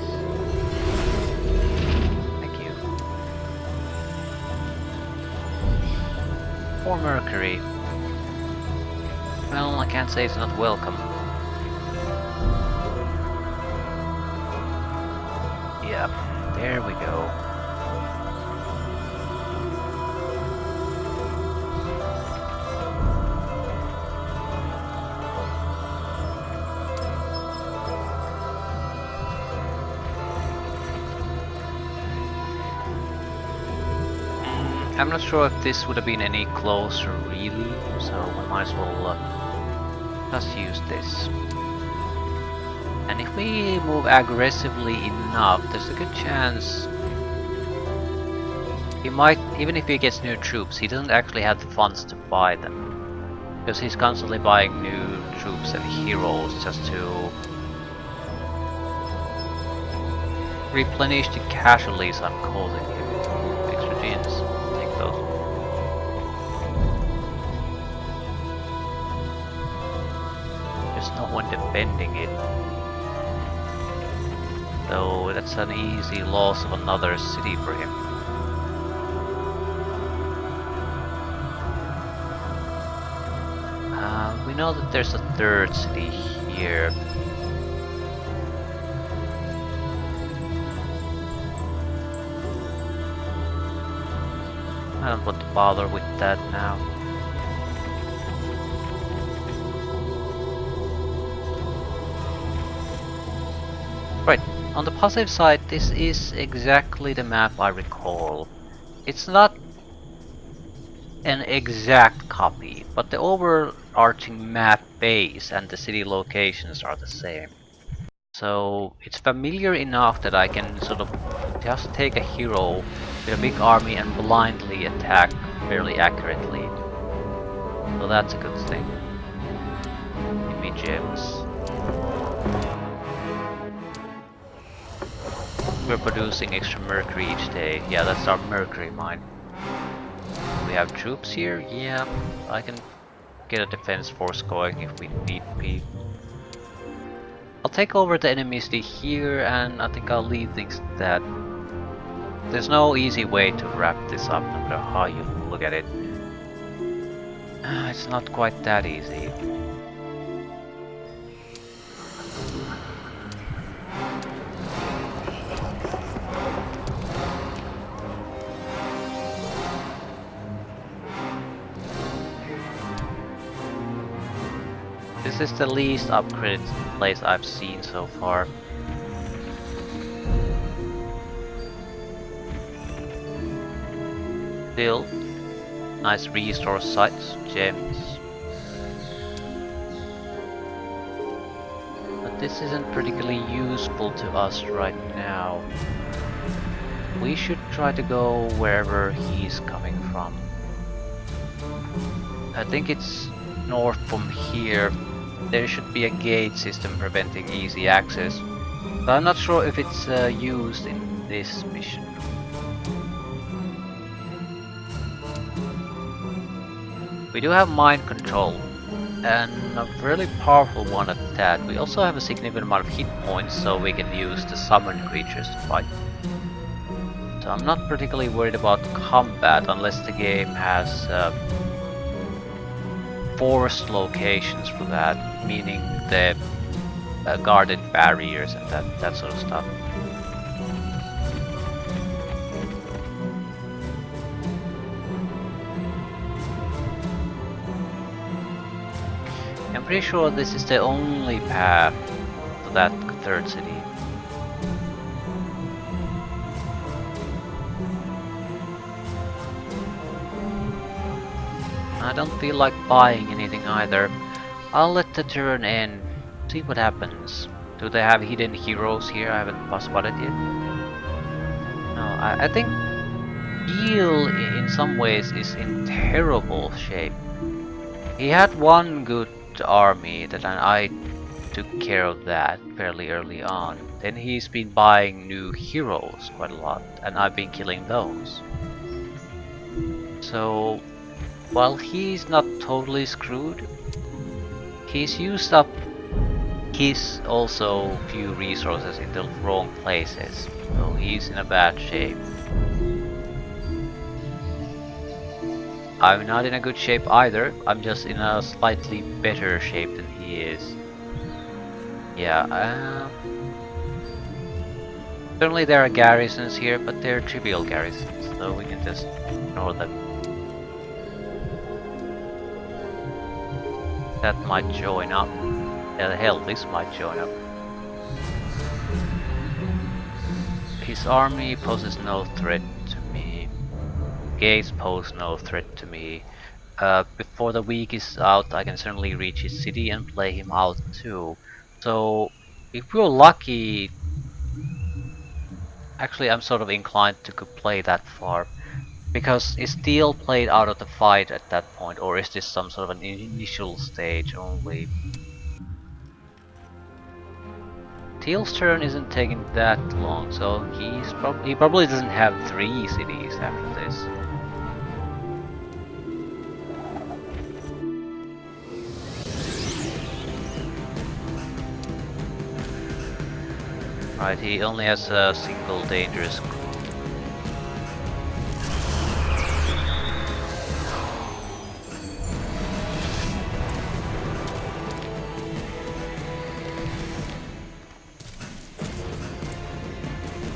Or mercury. Well, I can't say it's not welcome. Yep, there we go. I'm not sure if this would have been any closer really, so we might as well just use this. And if we move aggressively enough, there's a good chance he might, even if he gets new troops, he doesn't actually have the funds to buy them. Because he's constantly buying new troops and heroes just to replenish the casualties I'm causing him. Extra genes, take those. There's no one defending it. So that's an easy loss of another city for him. We know that there's a third city here. I don't want to bother with that now. Right, on the positive side, this is exactly the map I recall. It's not an exact copy, but the overarching map base and the city locations are the same. So it's familiar enough that I can sort of just take a hero with a big army and blindly attack fairly accurately. So that's a good thing. Give me gems. We're producing extra mercury each day. Yeah, that's our mercury mine. We have troops here? Yeah, I can get a defense force going if we need be. I'll take over the enemy city here and I think I'll leave things at that. There's no easy way to wrap this up no matter how you look at it. It's not quite that easy. This is the least upgraded place I've seen so far. Still, nice resource sites, gems. But this isn't particularly useful to us right now. We should try to go wherever he's coming from. I think it's north from here. There should be a gate system preventing easy access, but I'm not sure if it's used in this mission. We do have mind control, and a fairly powerful one at that. We also have a significant amount of hit points, so we can use the summoned creatures to fight. So I'm not particularly worried about combat unless the game has forced locations for that, meaning the guarded barriers and that sort of stuff. I'm pretty sure this is the only path to that third city. I don't feel like buying anything either. I'll let the turn end, see what happens. Do they have hidden heroes here I haven't spotted yet? No, I think Eel in some ways is in terrible shape. He had one good army that I took care of that fairly early on. Then he's been buying new heroes quite a lot, and I've been killing those. So while he's not totally screwed, he's used up his also few resources in the wrong places, so he's in a bad shape. I'm not in a good shape either, I'm just in a slightly better shape than he is. Yeah, certainly there are garrisons here, but they're trivial garrisons, so we can just ignore them. That might join up. Yeah, hell, this might join up. His army poses no threat to me. Gates pose no threat to me. Before the week is out, I can certainly reach his city and play him out too. So, if we're lucky, actually I'm sort of inclined to play that far. Because is Steel played out of the fight at that point, or is this some sort of an initial stage only? Teal's turn isn't taking that long, so he probably doesn't have 3 cities after this. Right, he only has a single dangerous.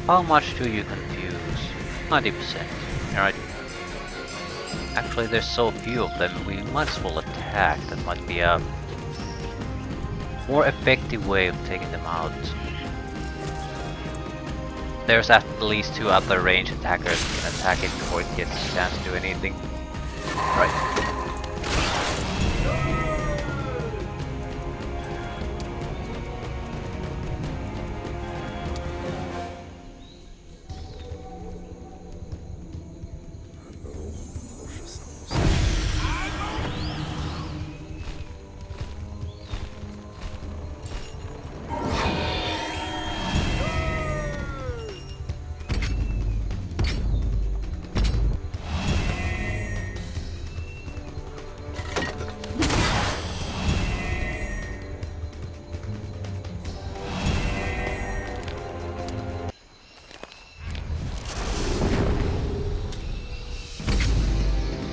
How much do you confuse? 90%. Alright. Actually, there's so few of them, we might as well attack. That might be a more effective way of taking them out. There's at least 2 other ranged attackers who can attack it before it gets a chance to do anything. Right.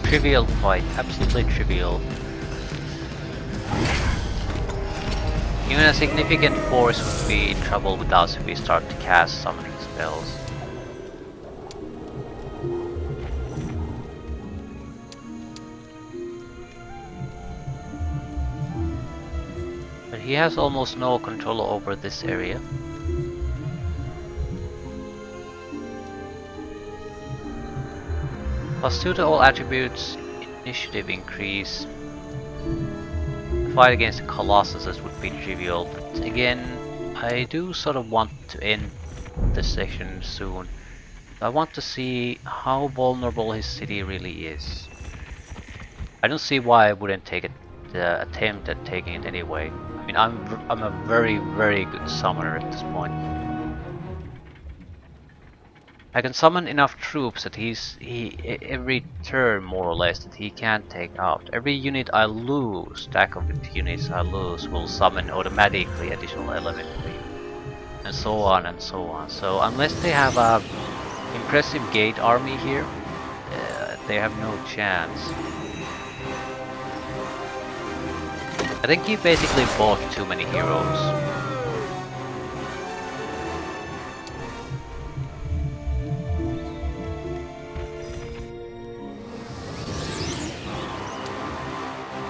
Trivial fight, absolutely trivial. Even a significant force would be in trouble with us if we start to cast summoning spells. But he has almost no control over this area. Plus 2 to all attributes, initiative increase. The fight against the Colossuses would be trivial, but again, I do sort of want to end this section soon. I want to see how vulnerable his city really is. I don't see why I wouldn't take it, the attempt at taking it anyway. I mean, I'm a very good summoner at this point. I can summon enough troops that every turn more or less that he can't take out. Every unit I lose, stack of units I lose, will summon automatically additional elementary, and so on and so on. So unless they have a impressive gate army here, they have no chance. I think he basically bought too many heroes.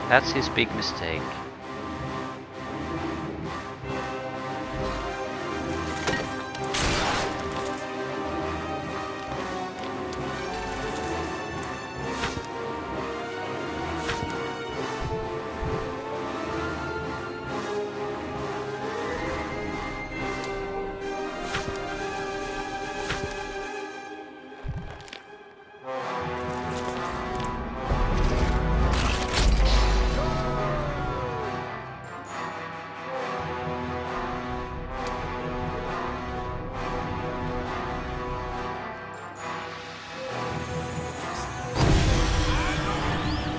That's his big mistake.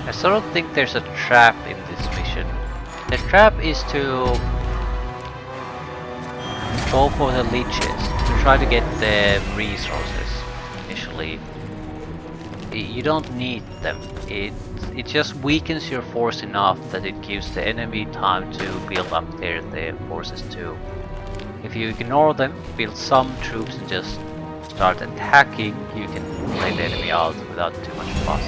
I sort of think there's a trap in this mission. The trap is to go for the leeches, to try to get the resources initially. You don't need them. It just weakens your force enough that it gives the enemy time to build up their forces too. If you ignore them, build some troops and just start attacking, you can play the enemy out without too much fuss.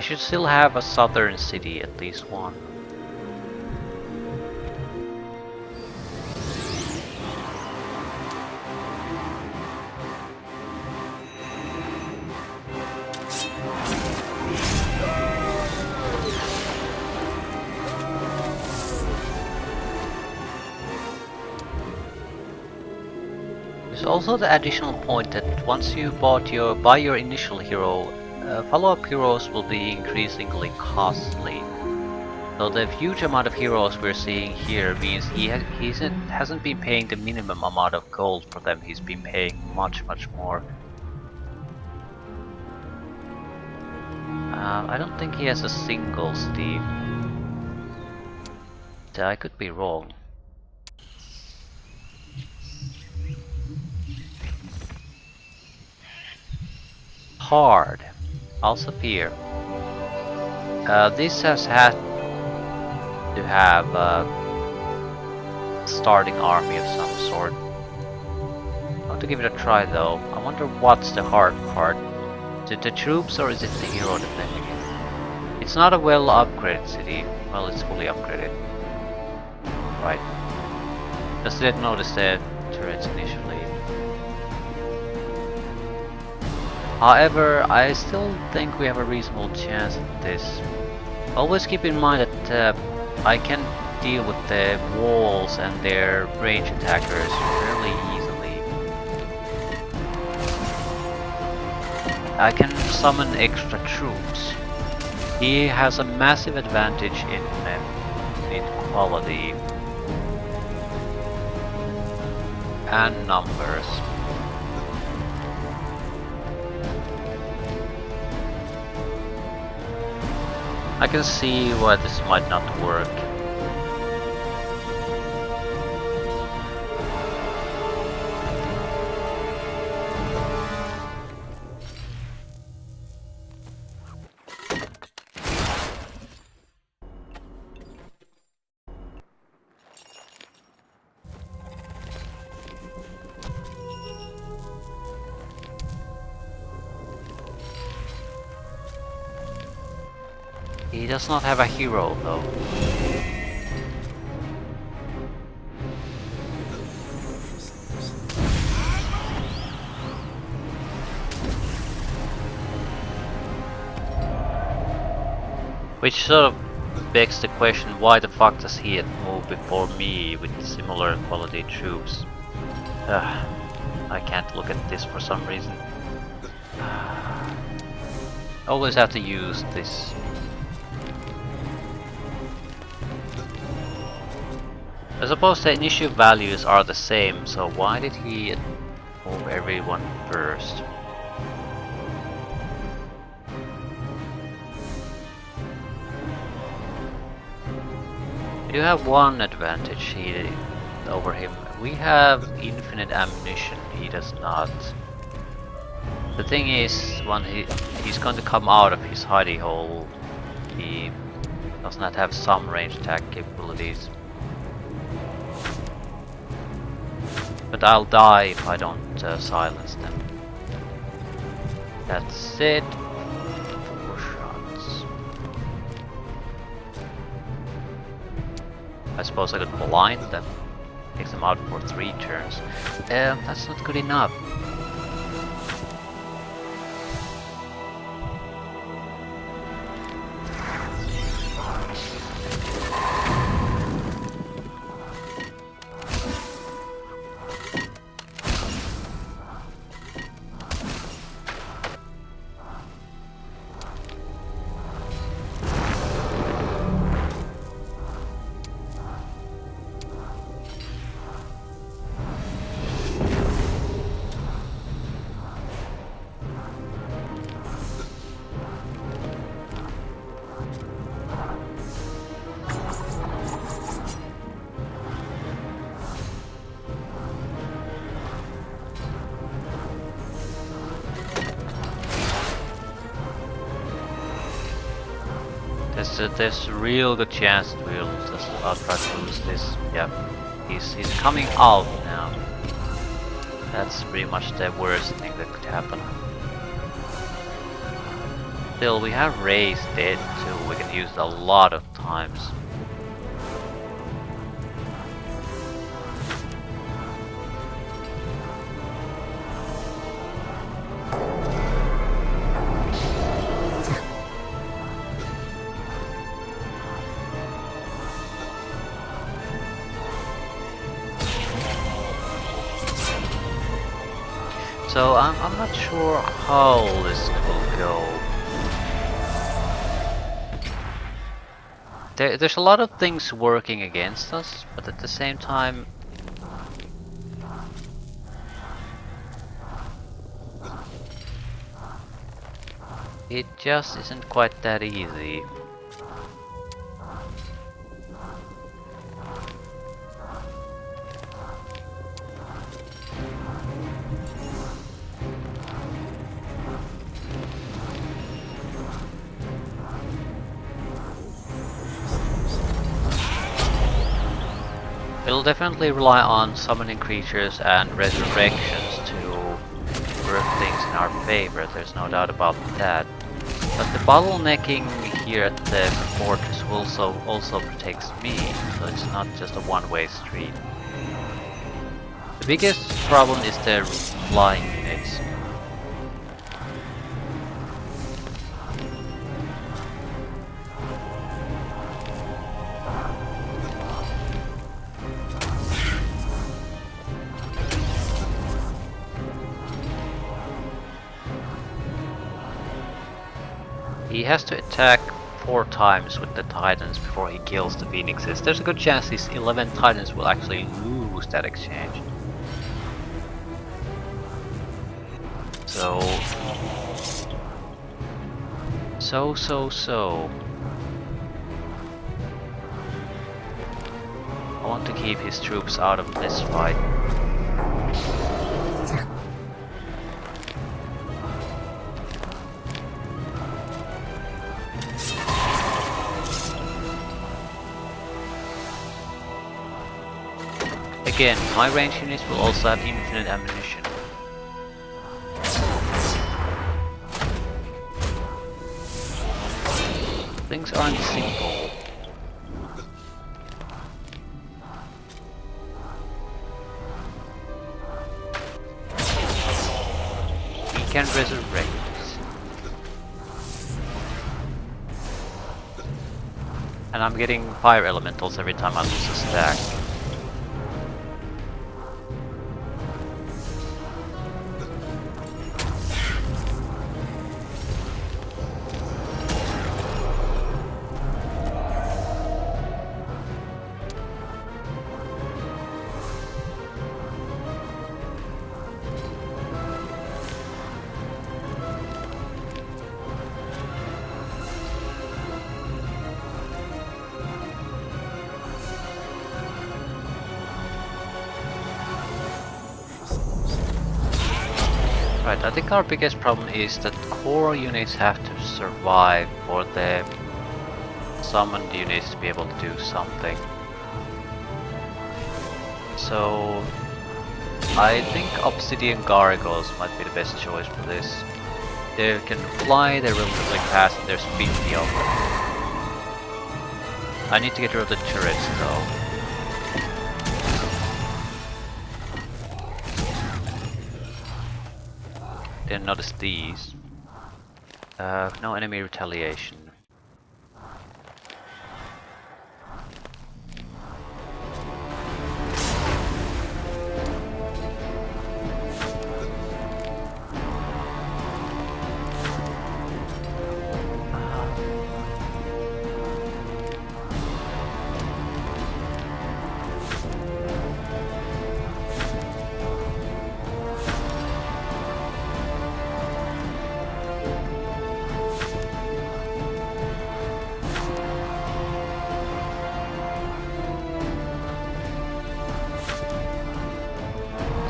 should still have a southern city, at least one. There's also the additional point that once you buy your initial hero, follow-up heroes will be increasingly costly. So the huge amount of heroes we're seeing here means he hasn't been paying the minimum amount of gold for them, he's been paying much more. I don't think he has a single Steve. I could be wrong. Hard. Alsapir. This has had to have a starting army of some sort. I want to give it a try though. I wonder what's the hard part. Is it the troops or is it the hero defending it? It's not a well upgraded city. Well, it's fully upgraded. Right. Just didn't notice the turrets initially. However, I still think we have a reasonable chance at this. Always keep in mind that I can deal with the walls and their range attackers fairly easily. I can summon extra troops. He has a massive advantage in quality and numbers. I can see why this might not work. He does not have a hero though. Which sort of begs the question, why the fuck does he move before me with similar quality troops? I can't look at this for some reason. Always have to use this. I suppose the initial values are the same, so why did he move everyone first? We do have one advantage over him. We have infinite ammunition, he does not. The thing is, when he's going to come out of his hidey hole, he does not have some range attack capabilities. But I'll die if I don't silence them. That's it. 4 shots. I suppose I could blind them. Takes them out for 3 turns. That's not good enough. There's a real good chance that I'll try to lose this. Yep, he's coming out now. That's pretty much the worst thing that could happen. still, we have raised it too. We can use it a lot of times. So I'm not sure how this will go. There's a lot of things working against us, but at the same time, it just isn't quite that easy. It'll definitely rely on summoning creatures and resurrections to work things in our favor, there's no doubt about that. But the bottlenecking here at the fortress also protects me, so it's not just a one-way street. The biggest problem is the flying units. He has to attack 4 times with the Titans before he kills the Phoenixes. There's a good chance these 11 Titans will actually lose that exchange. So... I want to keep his troops out of this fight. Again, my range units will also have infinite ammunition. Things aren't simple. He can resurrect. And I'm getting fire elementals every time I lose a stack. Right, I think our biggest problem is that core units have to survive for the summoned units to be able to do something. So I think Obsidian Gargoyles might be the best choice for this. They can fly, they're relatively fast, and there's 50 of them. I need to get rid of the turrets though. Didn't notice these. No enemy retaliation.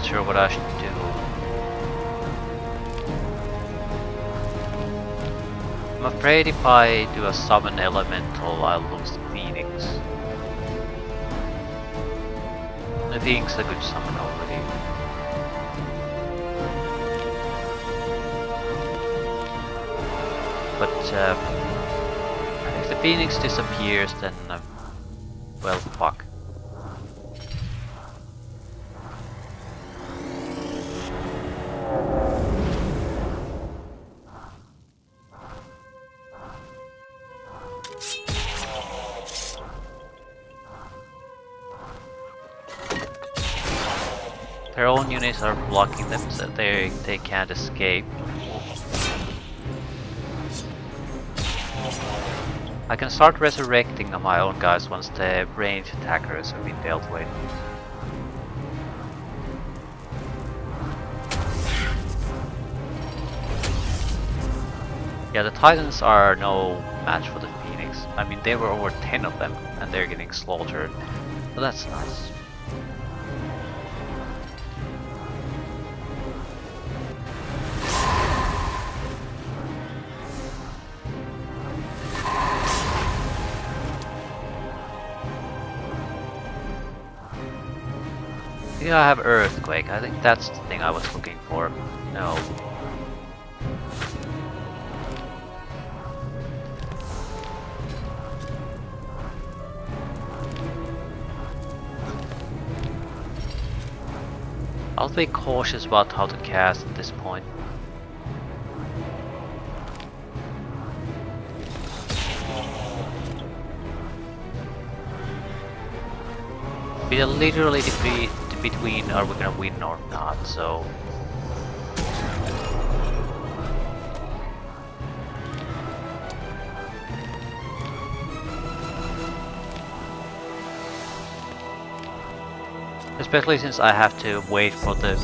Sure what I should do. I'm afraid if I do a summon elemental, I'll lose the Phoenix. The Phoenix is a good summon already. but if the Phoenix disappears, then well, fuck. Their own units are blocking them, so they can't escape. I can start resurrecting my own guys once the ranged attackers have been dealt with. Yeah, the Titans are no match for the Phoenix. I mean, there were over 10 of them, and they're getting slaughtered. So that's nice. Yeah, I have Earthquake. I think that's the thing I was looking for. No. I'll be cautious about how to cast at this point. We are literally between are we gonna win or not, so... Especially since I have to wait for the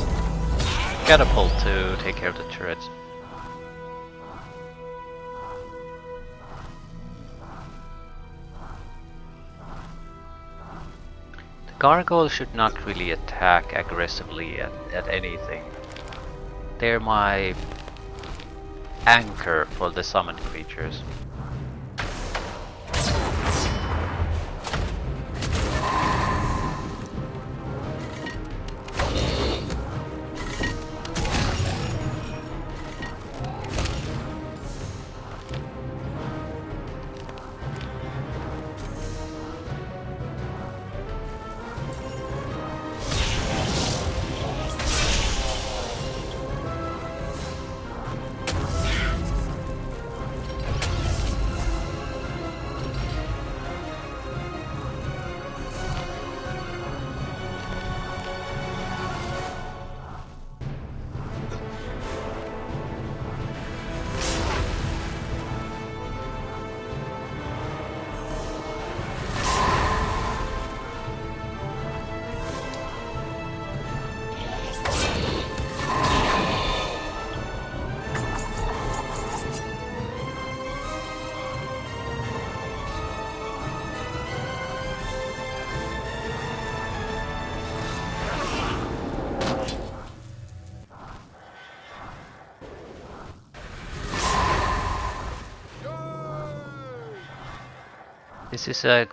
catapult to take care of the turrets. The gargoyles should not really attack aggressively at anything. They're my anchor for the summoned creatures.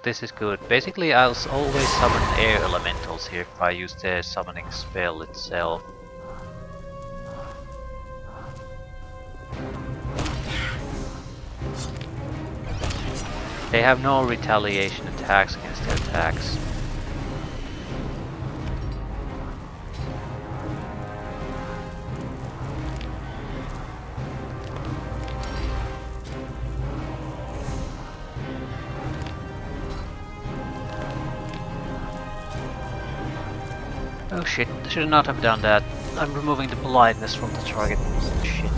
This is good. Basically, I'll always summon air elementals here if I use the summoning spell itself. They have no retaliation attacks against their attacks. Oh shit, I should not have done that. I'm removing the blindness from the target. Shit.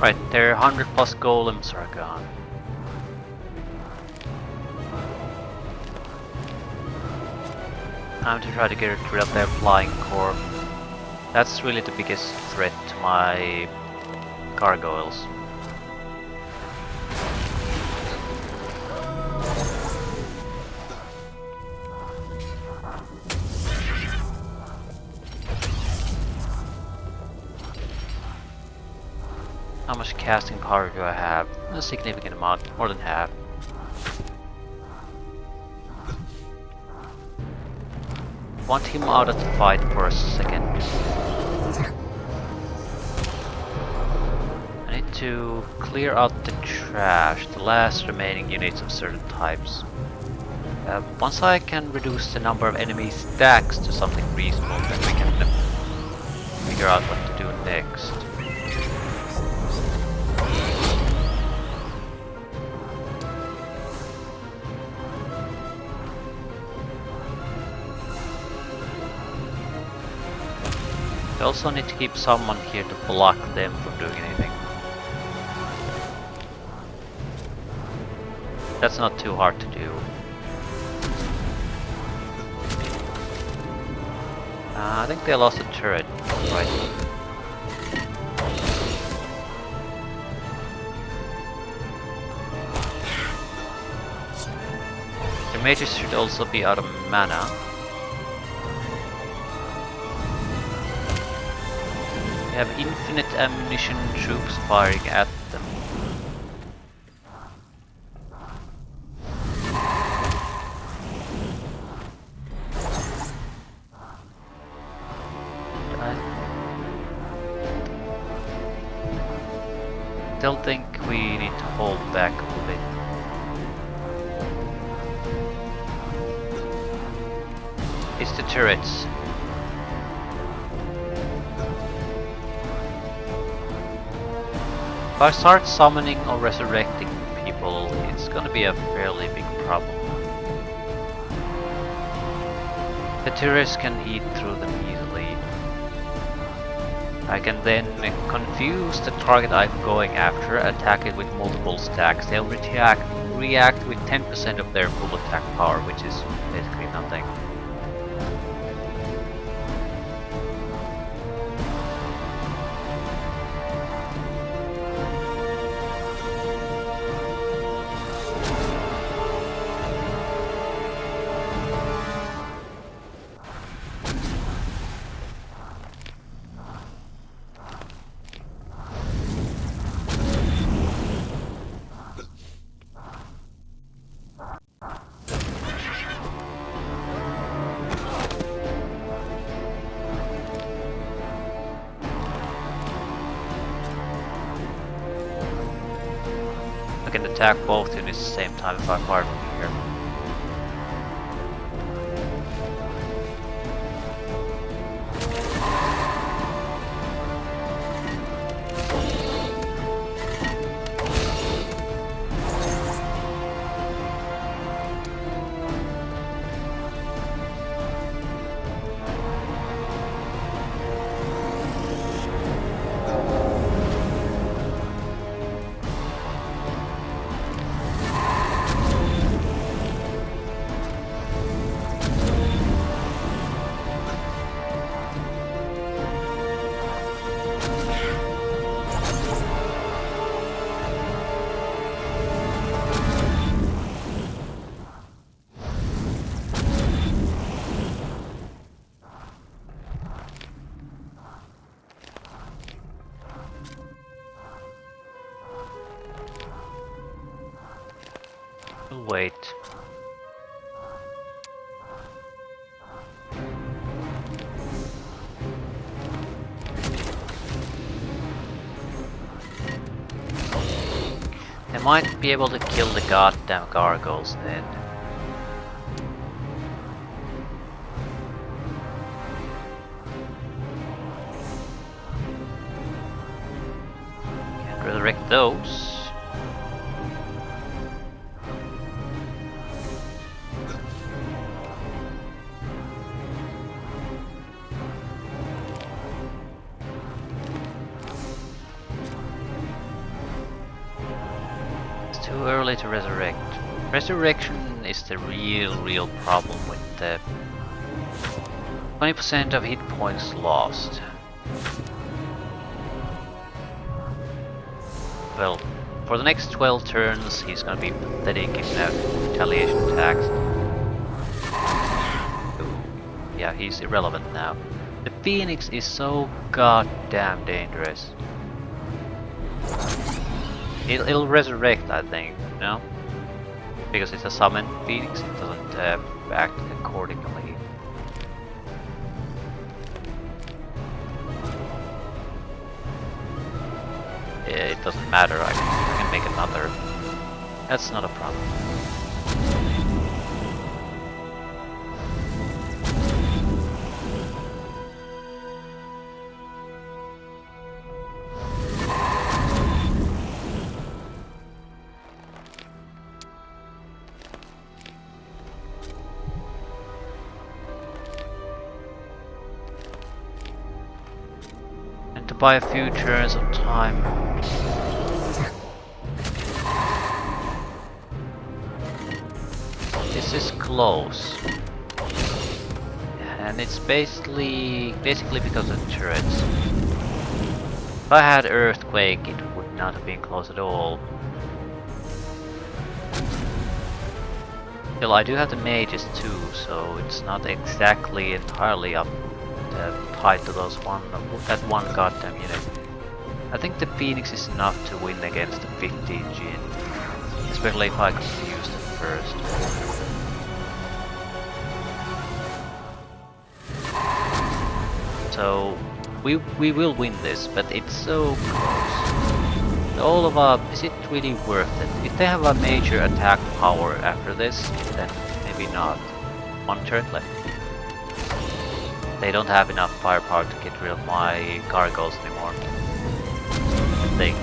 Right, their 100 plus golems are gone. Time to try to get rid of their flying corps. That's really the biggest threat to my gargoyles. How much casting power do I have? A significant amount, more than half. Want him out of the fight for a second. I need to clear out the trash, the last remaining units of certain types. Once I can reduce the number of enemy stacks to something reasonable, then we can figure out what to do next. I also need to keep someone here to block them from doing anything. That's not too hard to do. I think they lost a turret, right? The mages should also be out of mana. We have infinite ammunition troops firing at them. I still think we need to hold back a little bit. It's the turrets. If I start summoning or resurrecting people, it's gonna be a fairly big problem. The turrets can eat through them easily. I can then confuse the target I'm going after, attack it with multiple stacks. They'll react with 10% of their full attack power, which is basically nothing. I can attack both units at the same time if I fire from here. Wait. I might be able to kill the goddamn gargoyles then. Can't resurrect those. Too early to resurrect. Resurrection is the real problem with the 20% of hit points lost. Well, for the next 12 turns, he's gonna be pathetic in retaliation attacks. Ooh, yeah, he's irrelevant now. The Phoenix is so goddamn dangerous. It'll resurrect, I think, no? Because it's a summoned Phoenix, it doesn't act accordingly. Yeah, it doesn't matter, I can make another. That's not a problem. And to buy a few turns of time. This is close. And it's basically because of turrets. If I had Earthquake, it would not have been close at all. Still, I do have the mages too, so it's not exactly entirely up tied to that one goddamn unit. I think the Phoenix is enough to win against the 15 Jin, especially if I could use them first. So we will win this, but it's so close. All of our, is it really worth it? If they have a major attack power after this, then maybe not. One turret left. They don't have enough firepower to get rid of my gargoyles anymore. I think.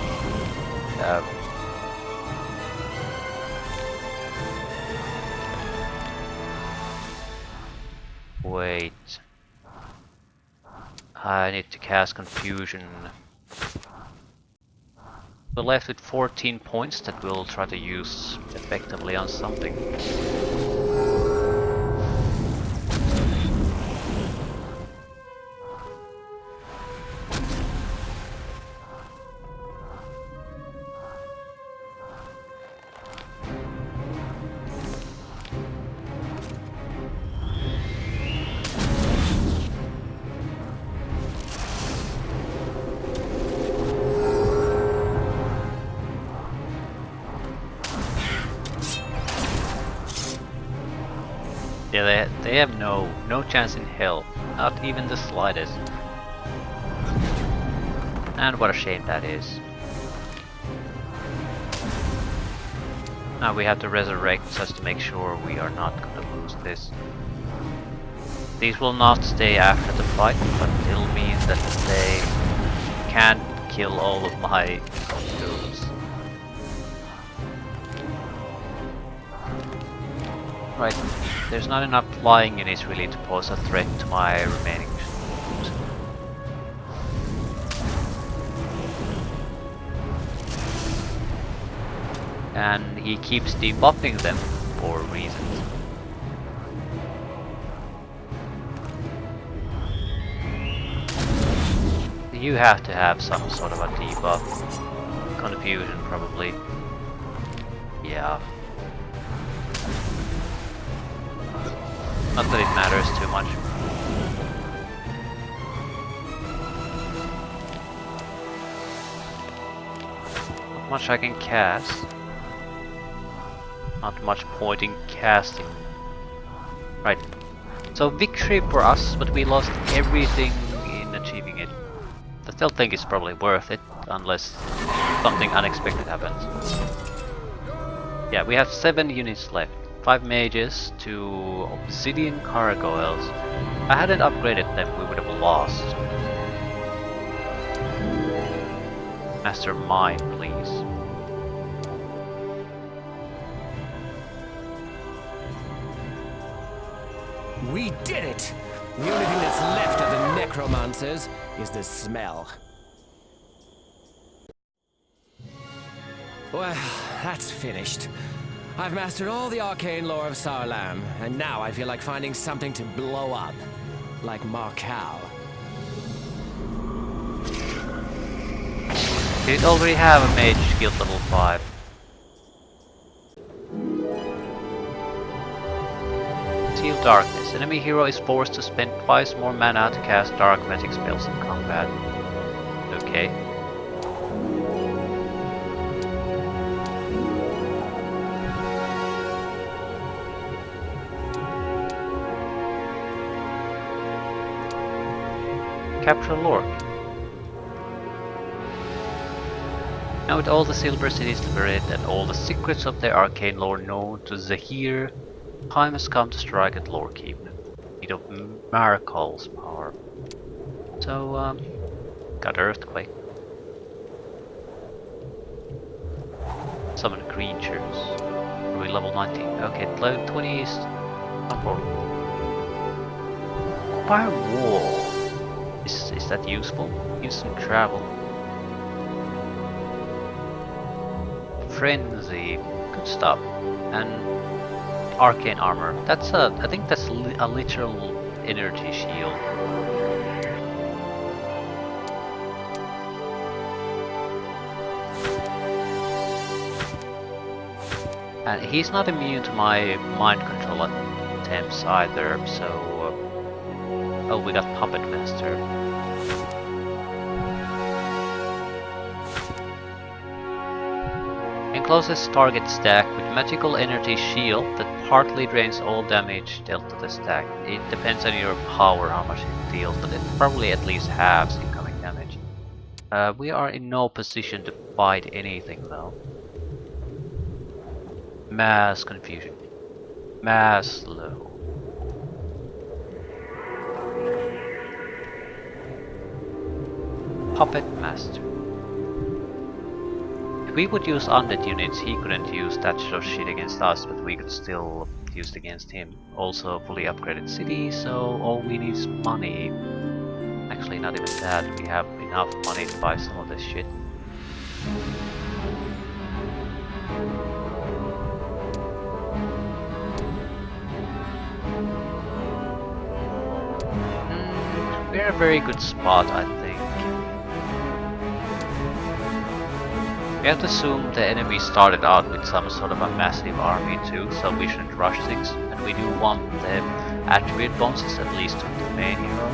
Wait. I need to cast Confusion. We're left with 14 points that we'll try to use effectively on something. Yeah, they have no chance in hell, not even the slightest. And what a shame that is. Now we have to resurrect just to make sure we are not gonna lose this. These will not stay after the fight, but it'll mean that they can't kill all of my goons. Right. There's not enough flying units really to pose a threat to my remaining troops. And he keeps debuffing them for reasons. You have to have some sort of a debuff. Confusion probably. Yeah. Not that it matters too much. Not much I can cast. Not much point in casting. Right. So victory for us, but we lost everything in achieving it. I still think it's probably worth it, unless something unexpected happens. Yeah, we have 7 units left. 5 mages, 2 obsidian gargoyles. If I hadn't upgraded them, we would have lost. Master Mine, please. We did it! The only thing that's left of the necromancers is the smell. Well, that's finished. I've mastered all the arcane lore of Saarlam, and now I feel like finding something to blow up. like Marcal. Did it already have a mage skill level 5? Seal Darkness. Enemy hero is forced to spend twice more mana to cast dark magic spells in combat. Okay. Capture Lork. Now with all the Silver Cities liberated and all the secrets of the arcane lore known to Zahir, time has come to strike at Lorkeep. Need of Markal's power. So, got Earthquake. Summon creatures. Are we level 19? Okay, level 20 is no problem. Fire Wall. Is that useful? Instant travel. Frenzy. Good stuff. And Arcane Armor. That's I think that's a literal energy shield. And he's not immune to my mind control attempts either, so... oh, we got Puppet Master. Encloses target stack with magical energy shield that partly drains all damage dealt to the stack. It depends on your power how much it deals, but it probably at least halves incoming damage. We are in no position to fight anything though. Mass confusion. Mass low. Puppet Master. If we would use undead units, he couldn't use that sort of shit against us, but we could still use it against him. Also fully upgraded city, so all we need is money. Actually not even that, we have enough money to buy some of this shit. We're in a very good spot, I think. We have to assume the enemy started out with some sort of a massive army too, so we shouldn't rush things. And we do want the attribute bonuses at least to the main hero.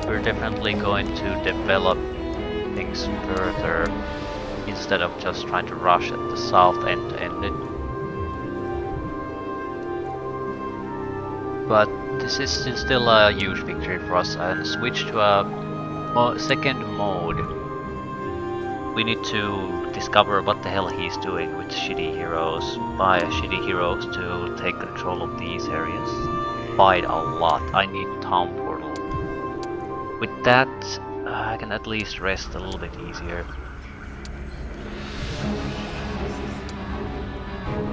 So we're definitely going to develop things further instead of just trying to rush at the south end to end it. But this is still a huge victory for us, and switch to a second mode. We need to discover what the hell he's doing with shitty heroes, buy shitty heroes to take control of these areas. Fight a lot. I need Town Portal. With that, I can at least rest a little bit easier.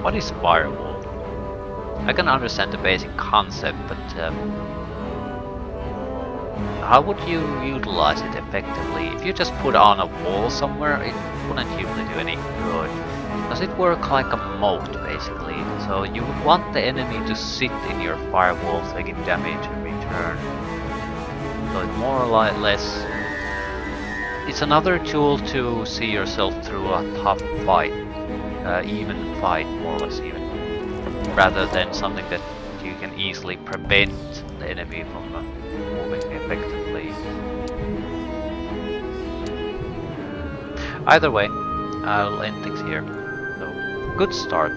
What is Firewall? I can understand the basic concept, but how would you utilize it effectively? If you just put on a wall somewhere, it wouldn't usually do any good. Does it work like a moat, basically? So you would want the enemy to sit in your firewall, taking damage in return. So it more or less... it's another tool to see yourself through a tough fight. Even fight, more or less even. Rather than something that you can easily prevent the enemy from moving effectively. Either way, I'll end things here. So, good start.